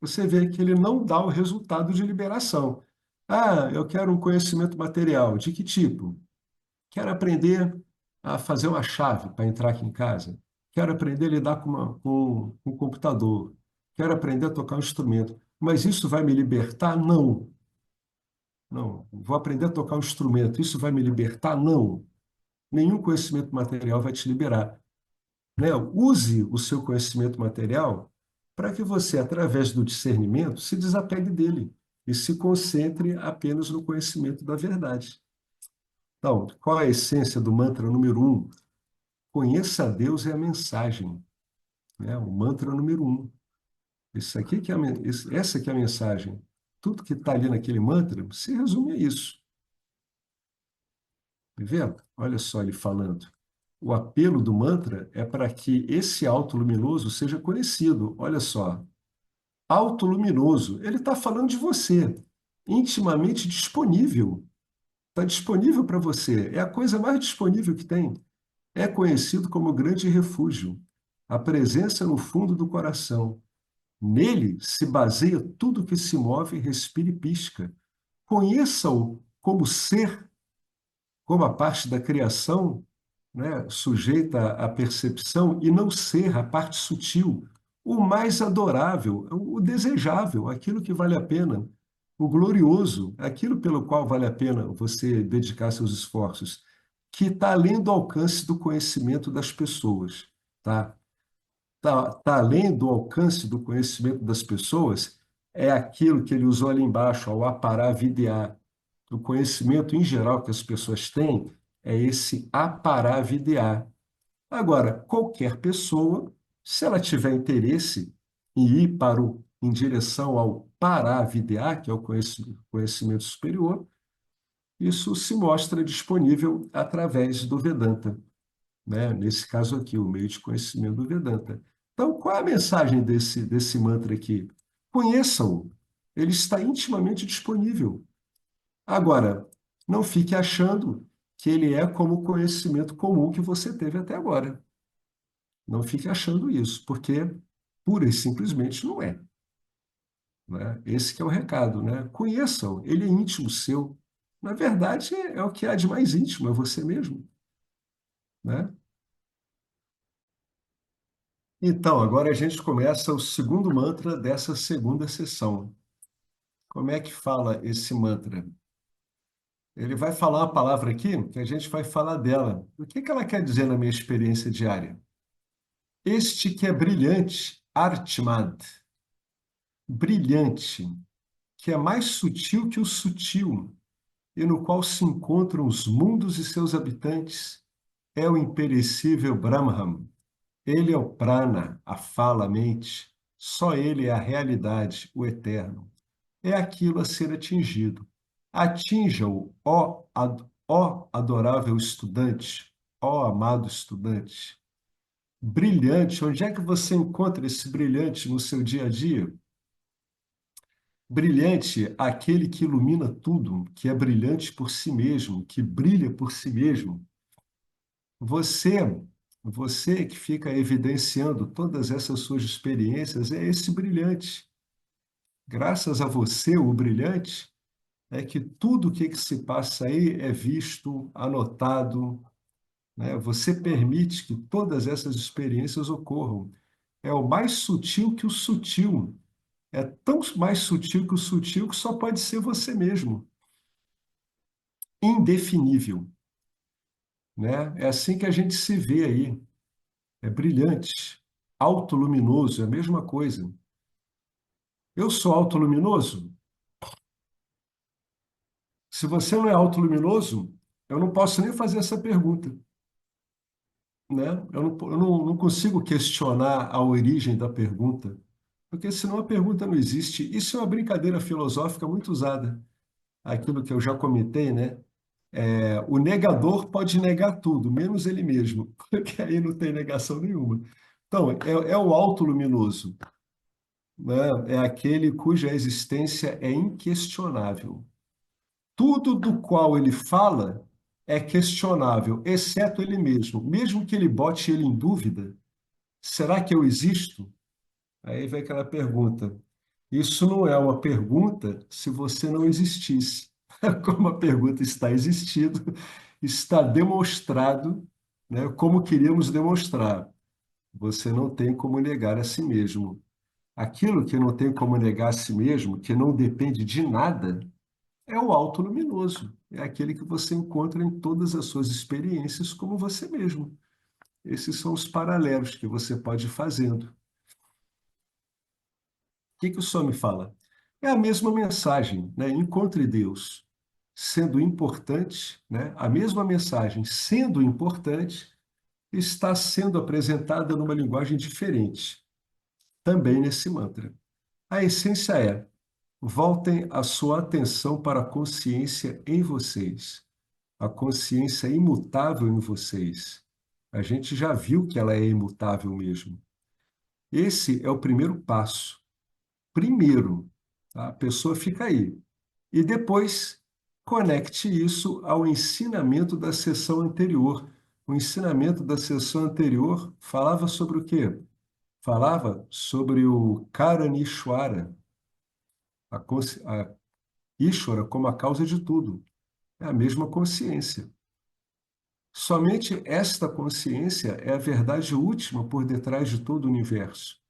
Você vê que ele não dá o resultado de liberação. Ah, eu quero um conhecimento material. De que tipo? Quero aprender a fazer uma chave para entrar aqui em casa. Quero aprender a lidar com um computador. Quero aprender a tocar um instrumento. Mas isso vai me libertar? Não. Não. Vou aprender a tocar um instrumento. Isso vai me libertar? Não. Nenhum conhecimento material vai te liberar, né? Use o seu conhecimento material para que você, através do discernimento, se desapegue dele e se concentre apenas no conhecimento da verdade. Então, qual é a essência do mantra número um? Conheça a Deus é a mensagem, né? O mantra número um. Isso aqui que é essa que é a mensagem. Tudo que está ali naquele mantra se resume a isso. Tá vendo? Olha só ele falando. O apelo do mantra é para que esse alto luminoso seja conhecido. Olha só, alto luminoso, ele está falando de você, intimamente disponível. Está disponível para você. É a coisa mais disponível que tem. É conhecido como grande refúgio. A presença no fundo do coração. Nele se baseia tudo que se move, respira e pisca. Conheça-o como ser, como a parte da criação, né, sujeita à percepção, e não ser a parte sutil, o mais adorável, o desejável, aquilo que vale a pena, o glorioso, aquilo pelo qual vale a pena você dedicar seus esforços, que está além do alcance do conhecimento das pessoas, tá? Tá além do alcance do conhecimento das pessoas, é aquilo que ele usou ali embaixo, ao aparavidear. O conhecimento em geral que as pessoas têm é esse aparavidear. Agora, qualquer pessoa, se ela tiver interesse em ir em direção ao paravidear, que é o conhecimento superior, isso se mostra disponível através do Vedanta, né? Nesse caso aqui, o meio de conhecimento do Vedanta. Então, qual é a mensagem desse mantra aqui? Conheçam-o. Ele está intimamente disponível. Agora, não fique achando que ele é como o conhecimento comum que você teve até agora. Não fique achando isso, porque pura e simplesmente não é, né? Esse que é o recado, né? Conheçam, ele é íntimo seu. Na verdade, é o que há de mais íntimo, é você mesmo, né? Então, agora a gente começa o segundo mantra dessa segunda sessão. Como é que fala esse mantra? Ele vai falar uma palavra aqui que a gente vai falar dela. O que ela quer dizer na minha experiência diária? Este que é brilhante, Artmad, brilhante, que é mais sutil que o sutil, e no qual se encontram os mundos e seus habitantes, é o imperecível Brahman. Ele é o prana, a fala, a mente. Só ele é a realidade, o eterno. É aquilo a ser atingido. Atinja-o, ó adorável estudante, ó amado estudante. Brilhante, onde é que você encontra esse brilhante no seu dia a dia? Brilhante, aquele que ilumina tudo, que é brilhante por si mesmo, que brilha por si mesmo. Você, você que fica evidenciando todas essas suas experiências, é esse brilhante. Graças a você, o brilhante, é que tudo o que se passa aí é visto, anotado, né? Você permite que todas essas experiências ocorram. É o mais sutil que o sutil. É tão mais sutil que o sutil que só pode ser você mesmo. Indefinível, né? É assim que a gente se vê aí. É brilhante, autoluminoso, é a mesma coisa. Eu sou autoluminoso? Se você não é autoluminoso, eu não posso nem fazer essa pergunta, né? Eu não consigo questionar a origem da pergunta, porque senão a pergunta não existe. Isso é uma brincadeira filosófica muito usada. Aquilo que eu já comentei, né? O negador pode negar tudo, menos ele mesmo, porque aí não tem negação nenhuma. Então, é o autoluminoso, né? É aquele cuja existência é inquestionável. Tudo do qual ele fala é questionável, exceto ele mesmo. Mesmo que ele bote ele em dúvida, será que eu existo? Aí vem aquela pergunta. Isso não é uma pergunta se você não existisse. Como a pergunta está existindo, está demonstrado, né, como queríamos demonstrar. Você não tem como negar a si mesmo. Aquilo que não tem como negar a si mesmo, que não depende de nada, é o autoluminoso. É aquele que você encontra em todas as suas experiências como você mesmo. Esses são os paralelos que você pode ir fazendo. O que o senhor me fala? É a mesma mensagem, né? Encontre Deus sendo importante, né? A mesma mensagem sendo importante está sendo apresentada numa linguagem diferente, também nesse mantra. A essência é: voltem a sua atenção para a consciência em vocês, a consciência imutável em vocês. A gente já viu que ela é imutável mesmo. Esse é o primeiro passo. Primeiro, tá? A pessoa fica aí. E depois, conecte isso ao ensinamento da sessão anterior. O ensinamento da sessão anterior falava sobre o quê? Falava sobre o Karanishwara, a Ishvara como a causa de tudo. É a mesma consciência. Somente esta consciência é a verdade última por detrás de todo o universo.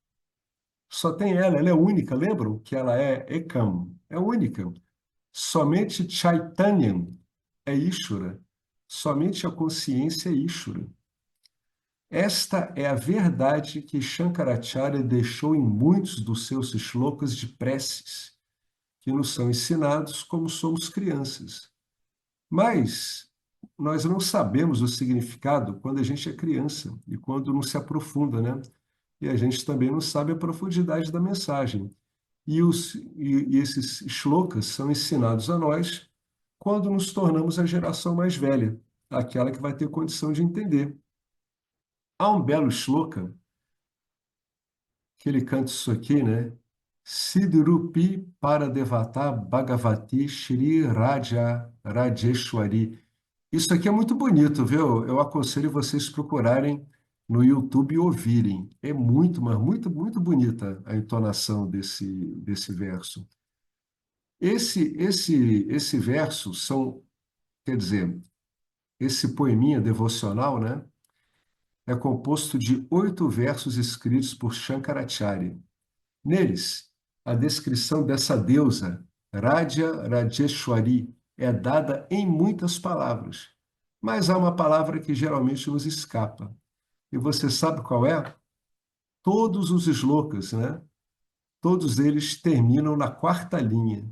Só tem ela é única. Lembram que ela é Ekam? É única. Somente Chaitanyam é Ishvara. Somente a consciência é Ishvara. Esta é a verdade que Shankaracharya deixou em muitos dos seus shlokas de preces, que nos são ensinados como somos crianças. Mas nós não sabemos o significado quando a gente é criança e quando não se aprofunda, né? E a gente também não sabe a profundidade da mensagem. E esses shlokas são ensinados a nós quando nos tornamos a geração mais velha, aquela que vai ter condição de entender. Há um belo shloka que ele canta isso aqui, né? Sidrupi Paradevata Bhagavati Shri Raja Rajeshwari. Isso aqui é muito bonito, viu? Eu aconselho vocês procurarem no YouTube e ouvirem. É muito, mas muito, muito bonita a entonação desse verso. Esse verso quer dizer, esse poeminha devocional, né? É composto de 8 versos escritos por Shankaracharya. Neles, a descrição dessa deusa, Radha Rajeshwari, é dada em muitas palavras, mas há uma palavra que geralmente nos escapa. E você sabe qual é? Todos os slokas, né? Todos eles terminam na quarta linha,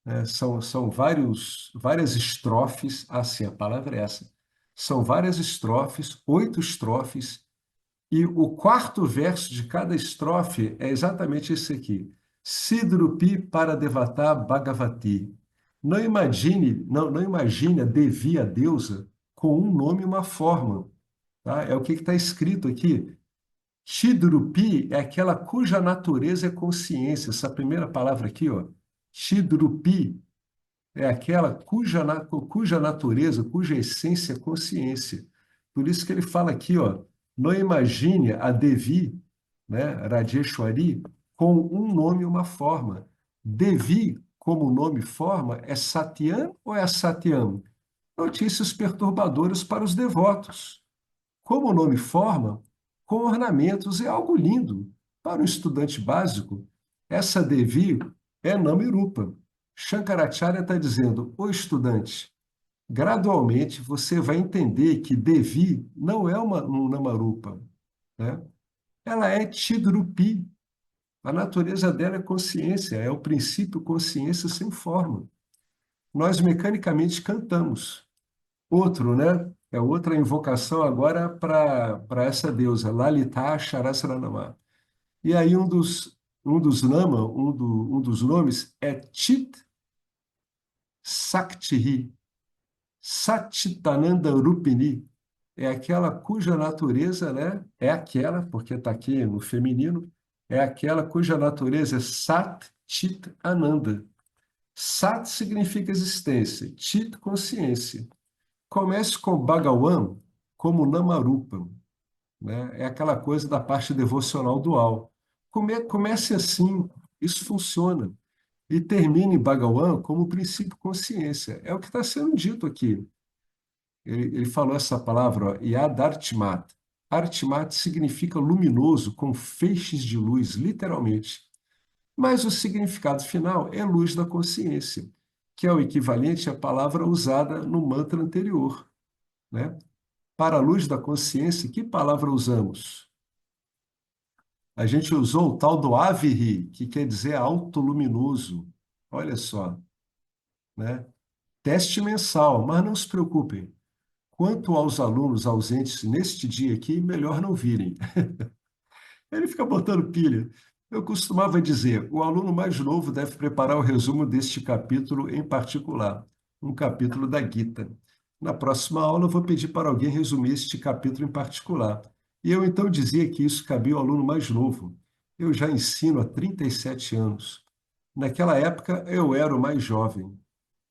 né? São várias estrofes, assim, a palavra é essa. São várias estrofes, 8 estrofes, e o quarto verso de cada estrofe é exatamente esse aqui. Sidrupi Paradevata Bhagavati. Não imagine a Devi, a deusa, com um nome e uma forma. Tá? É o que está escrito aqui. Chidrupi é aquela cuja natureza é consciência. Essa primeira palavra aqui, ó, Chidrupi é aquela cuja natureza, cuja essência é consciência. Por isso que ele fala aqui, ó, não imagine a Devi, né, Rajeshwari, com um nome e uma forma. Devi, como nome e forma, é Satyam ou é Satyam? Notícias perturbadoras para os devotos. Como nome e forma, com ornamentos, é algo lindo. Para um estudante básico, essa Devi é Namirupa. Shankaracharya está dizendo, ô estudante, gradualmente você vai entender que Devi não é um Namarupa, né? Ela é Chidrupi. A natureza dela é consciência, é o princípio consciência sem forma. Nós mecanicamente cantamos. Outro, né? É outra invocação agora para essa deusa, Lalita Sharasranama. E aí um dos nomes é Chit Saktihi, Satchitananda Rupini. É aquela cuja natureza, né? É aquela, porque está aqui no feminino, é aquela cuja natureza é Sat Chit Ananda. Sat significa existência, Chit consciência. Comece com Bhagawan como Namarupa, né? É aquela coisa da parte devocional dual. Comece assim, isso funciona. E termine Bhagawan como princípio consciência. É o que está sendo dito aqui. Ele falou essa palavra, ó, Yadartmat. Artmat significa luminoso, com feixes de luz, literalmente. Mas o significado final é luz da consciência, que é o equivalente à palavra usada no mantra anterior, né? Para a luz da consciência, que palavra usamos? A gente usou o tal do Aviri, que quer dizer autoluminoso. Olha só, né? Teste mensal, mas não se preocupem. Quanto aos alunos ausentes neste dia aqui, melhor não virem. Ele fica botando pilha. Eu costumava dizer, o aluno mais novo deve preparar o resumo deste capítulo em particular, um capítulo da Gita. Na próxima aula, eu vou pedir para alguém resumir este capítulo em particular. E eu então dizia que isso cabia ao aluno mais novo. Eu já ensino há 37 anos. Naquela época, eu era o mais jovem.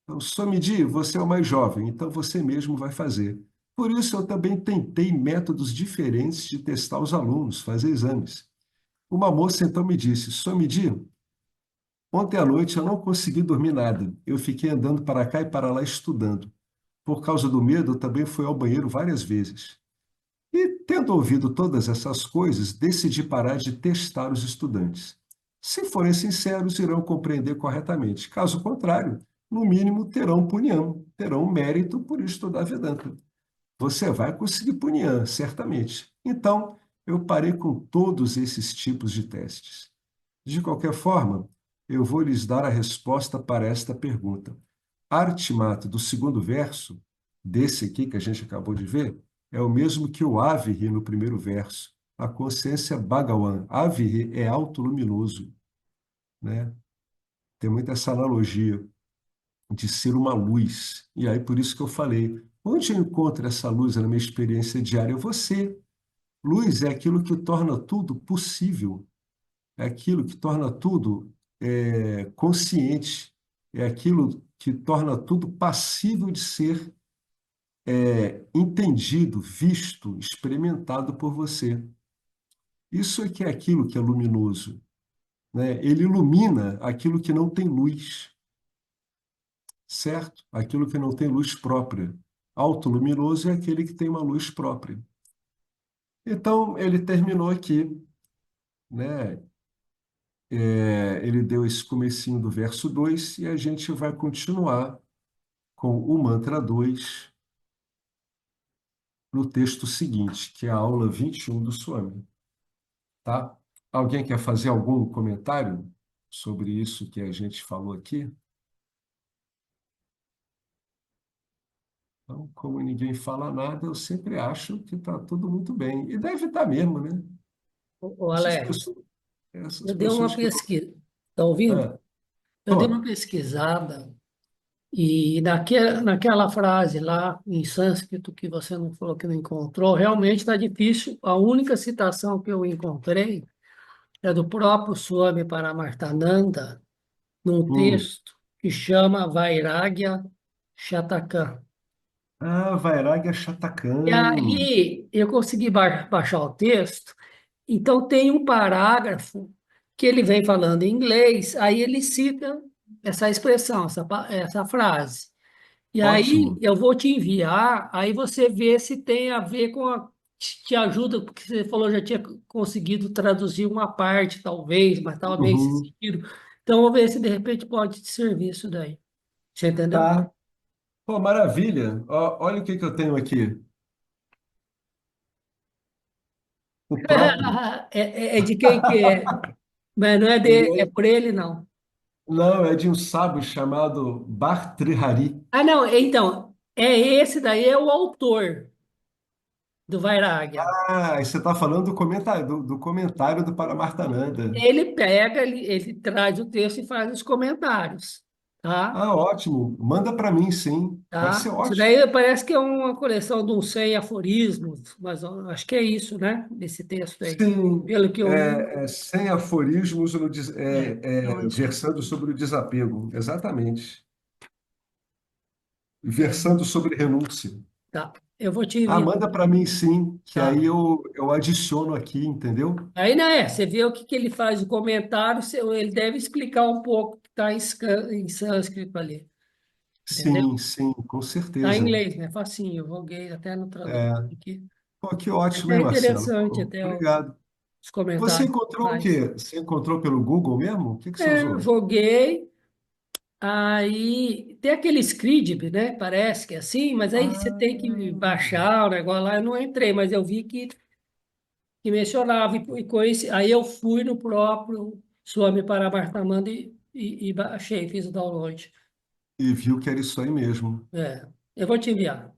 Então, Somidi, você é o mais jovem, então você mesmo vai fazer. Por isso, eu também tentei métodos diferentes de testar os alunos, fazer exames. Uma moça então me disse, Somidi, ontem à noite eu não consegui dormir nada. Eu fiquei andando para cá e para lá estudando. Por causa do medo, eu também fui ao banheiro várias vezes. E, tendo ouvido todas essas coisas, decidi parar de testar os estudantes. Se forem sinceros, irão compreender corretamente. Caso contrário, no mínimo terão punham, terão mérito por estudar Vedanta. Você vai conseguir punham, certamente. Então, eu parei com todos esses tipos de testes. De qualquer forma, eu vou lhes dar a resposta para esta pergunta. Artimato do segundo verso, desse aqui que a gente acabou de ver, é o mesmo que o Aviri no primeiro verso. A consciência Bhagawan. Aviri é autoluminoso, né? Tem muita essa analogia de ser uma luz. E aí, por isso que eu falei, onde eu encontro essa luz na minha experiência diária? Você. Luz é aquilo que torna tudo possível, é aquilo que torna tudo consciente, é aquilo que torna tudo passível de ser entendido, visto, experimentado por você. Isso é que é aquilo que é luminoso, né? Ele ilumina aquilo que não tem luz, certo? Aquilo que não tem luz própria. Autoluminoso é aquele que tem uma luz própria. Então, ele terminou aqui, né? Ele deu esse comecinho do verso 2 e a gente vai continuar com o mantra 2 no texto seguinte, que é a aula 21 do Swami, tá? Alguém quer fazer algum comentário sobre isso que a gente falou aqui? Então, como ninguém fala nada, eu sempre acho que está tudo muito bem. E deve estar mesmo, né? Ô, Essas Alex, pessoas, essas eu dei uma pessoas que... pesquisa, tá ouvindo? Ah, Eu dei uma tô. pesquisada e naquela frase lá em sânscrito que você não falou que não encontrou, realmente está difícil. A única citação que eu encontrei é do próprio Swami Paramartananda, num Hum. texto que chama Vairagya Shataka. Ah, Vairagya E Shatakan. aí eu consegui baixar o texto, então tem um parágrafo que ele vem falando em inglês, aí ele cita essa expressão, essa frase. E aí Ótimo. eu vou te enviar, aí você vê se tem a ver com a. Te ajuda, porque você falou já tinha conseguido traduzir uma parte, talvez, mas estava meio Uhum. sentido. Então, eu vou ver se de repente pode te servir isso daí. Você entendeu? Tá. Pô, maravilha. Olha o que que eu tenho aqui. O próprio. É de quem que é? Mas não é Ele é é, por ele, não. não, é de um sábio chamado Bhartrihari. Ah, não, então, é esse daí, é o autor do Vairagya. Ah, você está falando do comentário do Paramartananda. Ele pega, ele traz o texto e faz os comentários, tá? Ah, ótimo. Manda para mim, sim. Vai ser Tá? Isso ótimo. daí parece que é uma coleção de uns 100 aforismos, mas eu acho que é isso, né? Desse texto aí. Sim, Pelo que eu li, sem aforismos, então é isso aí. versando sobre o desapego. Exatamente. É, Versando sobre renúncia. tá. Eu vou te Ah, enviar. manda para mim, sim, que aí Tá. eu adiciono aqui, entendeu? Aí, né, você vê o que ele faz, o comentário, ele deve explicar um pouco o que está em sânscrito ali, entendeu? Sim, sim, com Está em certeza. inglês, né? Facinho, eu joguei até no tradutor É. aqui. Pô, que Mas ótimo, é hein, Marcelo? interessante Pô, até obrigado. os Você comentários que encontrou o faz. quê? Você encontrou pelo Google mesmo? O que que você É, usou? joguei. Aí tem aquele Scribd, né? Parece que é assim, mas aí você tem que Ah, baixar o negócio lá. Eu não entrei, mas eu vi que mencionava e conheci. Aí eu fui no próprio Swami Paramarthamanda e baixei, fiz o download. e viu que era isso aí mesmo. É, eu vou te enviar.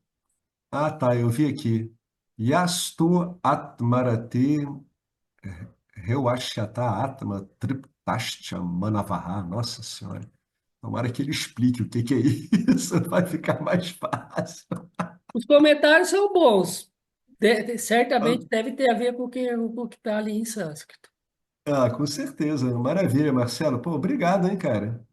Ah, tá, eu vi aqui. Yastu Atmarate Reuashyata Atma Triptashya Manavaha. Nossa Senhora. Tomara que ele explique o que que é isso, vai ficar mais fácil. Os comentários são bons. Ah, Certamente deve ter a ver com o que está ali em sânscrito. com certeza. Maravilha, Marcelo. Pô, obrigado, hein, cara.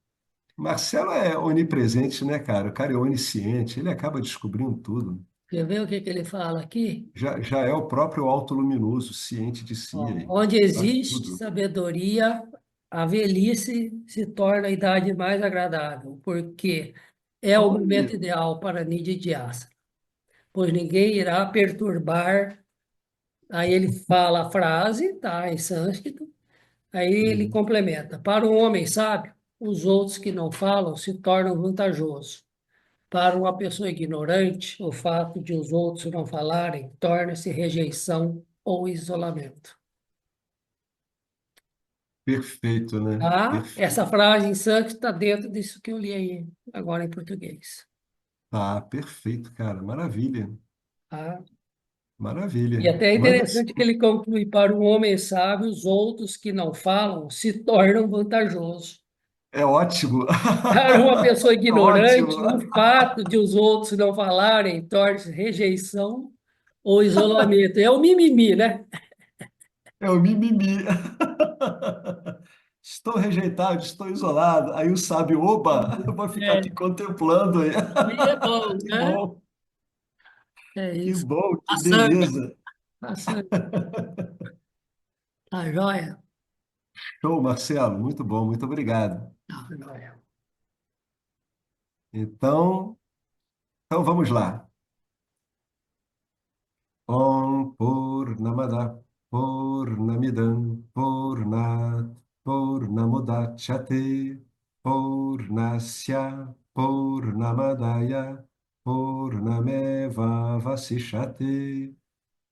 Marcelo é onipresente, né, cara? O cara é onisciente, ele acaba descobrindo tudo. Quer ver o que ele fala aqui? Já é o próprio auto-luminoso, ciente de si Ó, aí. onde Sabe existe tudo. sabedoria, a velhice se torna a idade mais agradável, porque é o momento Olha. ideal para Nididhyasa, pois ninguém irá perturbar. Aí ele fala a frase, tá, em sânscrito, aí ele Uhum. complementa: para um homem sábio, os outros que não falam se tornam vantajosos. Para uma pessoa ignorante, o fato de os outros não falarem torna-se rejeição ou isolamento. Perfeito, né? Tá? Perfeito. Essa frase em sânscrito está dentro disso que eu li aí, agora em português. Tá, perfeito, cara. Maravilha. Tá? E Maravilha. até é Manda. interessante que ele conclui: para um homem sábio, os outros que não falam se tornam vantajosos. É ótimo. Para uma pessoa Ótimo. ignorante, o fato de os outros não falarem torna-se rejeição ou isolamento. É o mimimi, né? É o mimimi. Estou rejeitado, estou isolado. Aí o sábio, oba, eu vou ficar aqui É, contemplando aí. aí é bom, Que né? bom, É que isso. bom, que Passante, beleza. passante. Tá joia? Show, Marcelo. Muito bom, muito obrigado. Tá joia. Então, vamos lá. Om Purnamada Purnamidam Purnat Purnamudachyate Purnasya Purnamadaya Purnameva Vasishate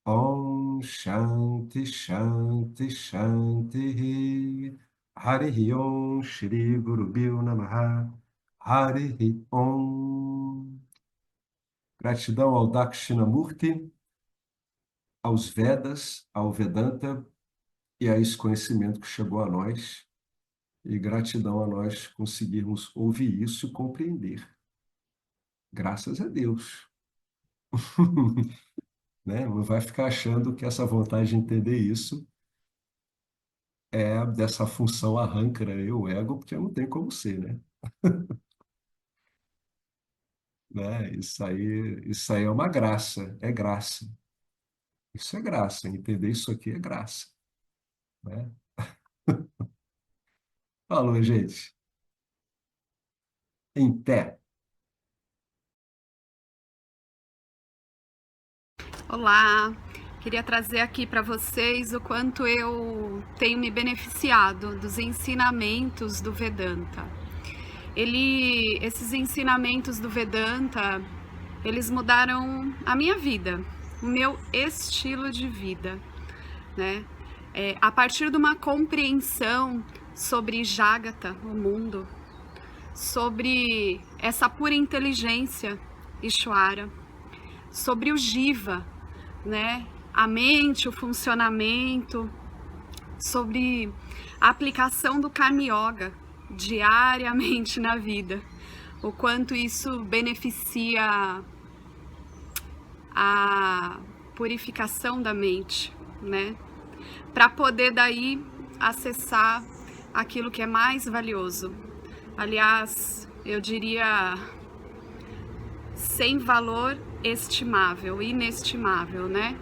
Om Shanti Shanti Shanti Harihi Om Shri Guru Bhyo Namaha Harihi Om. Gratidão ao Dakshinamurti, aos Vedas, ao Vedanta e a esse conhecimento que chegou a nós. E gratidão a nós conseguirmos ouvir isso e compreender. Graças a Deus. Né? Não vai ficar achando que essa vontade de entender isso dessa função arranca, né, o ego, porque não tem como ser, né? Né? Isso aí é uma graça, é graça. Isso é graça, entender isso aqui é graça, né? Falou, gente. Em pé. Olá, queria trazer aqui para vocês o quanto eu tenho me beneficiado dos ensinamentos do Vedanta. Esses ensinamentos do Vedanta, eles mudaram a minha vida, o meu estilo de vida, né? A partir de uma compreensão sobre Jagata, o mundo, sobre essa pura inteligência, Ishvara, sobre o Jiva, né? A mente, o funcionamento, sobre a aplicação do Karma Yoga diariamente na vida, o quanto isso beneficia a purificação da mente, né? Para poder daí acessar aquilo que é mais valioso. Aliás, eu diria sem valor estimável, inestimável, né?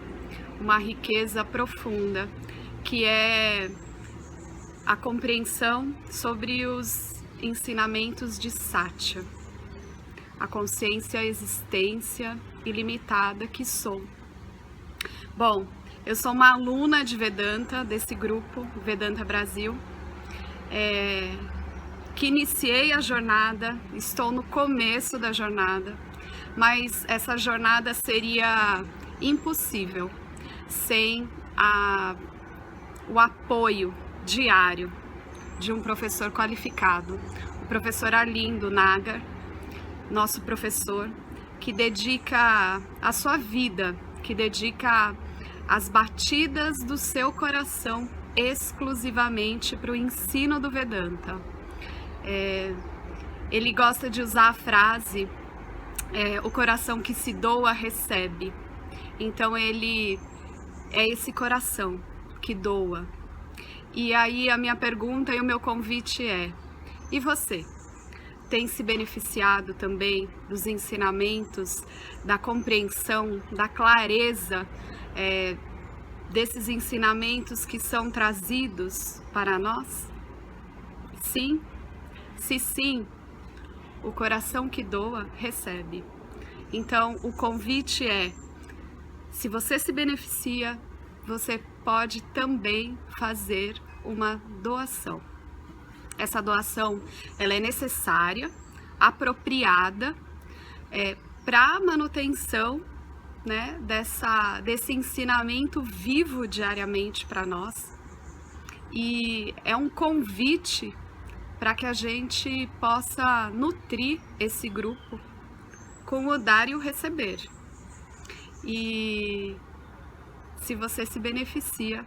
Uma riqueza profunda, que é a compreensão sobre os ensinamentos de Satya, a consciência, a existência ilimitada que sou. Bom, eu sou uma aluna de Vedanta, desse grupo, Vedanta Brasil, que iniciei a jornada, estou no começo da jornada, mas essa jornada seria impossível sem o apoio diário de um professor qualificado, o professor Arlindo Nagar, nosso professor, que dedica a sua vida, que dedica as batidas do seu coração exclusivamente para o ensino do Vedanta. Ele gosta de usar a frase o coração que se doa recebe. Então ele é esse coração que doa. E aí a minha pergunta e o meu convite é: e você? Tem se beneficiado também dos ensinamentos, da compreensão, da clareza desses ensinamentos que são trazidos para nós? Sim? Se sim, o coração que doa recebe. Então o convite é: se você se beneficia, você pode também fazer uma doação. Essa doação, ela é necessária, apropriada, para a manutenção, né, desse ensinamento vivo diariamente para nós. E é um convite para que a gente possa nutrir esse grupo com o dar e o receber. E se você se beneficia,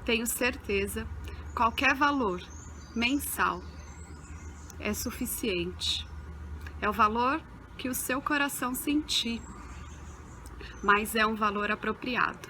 tenho certeza, qualquer valor mensal é suficiente. É o valor que o seu coração sentir, mas é um valor apropriado.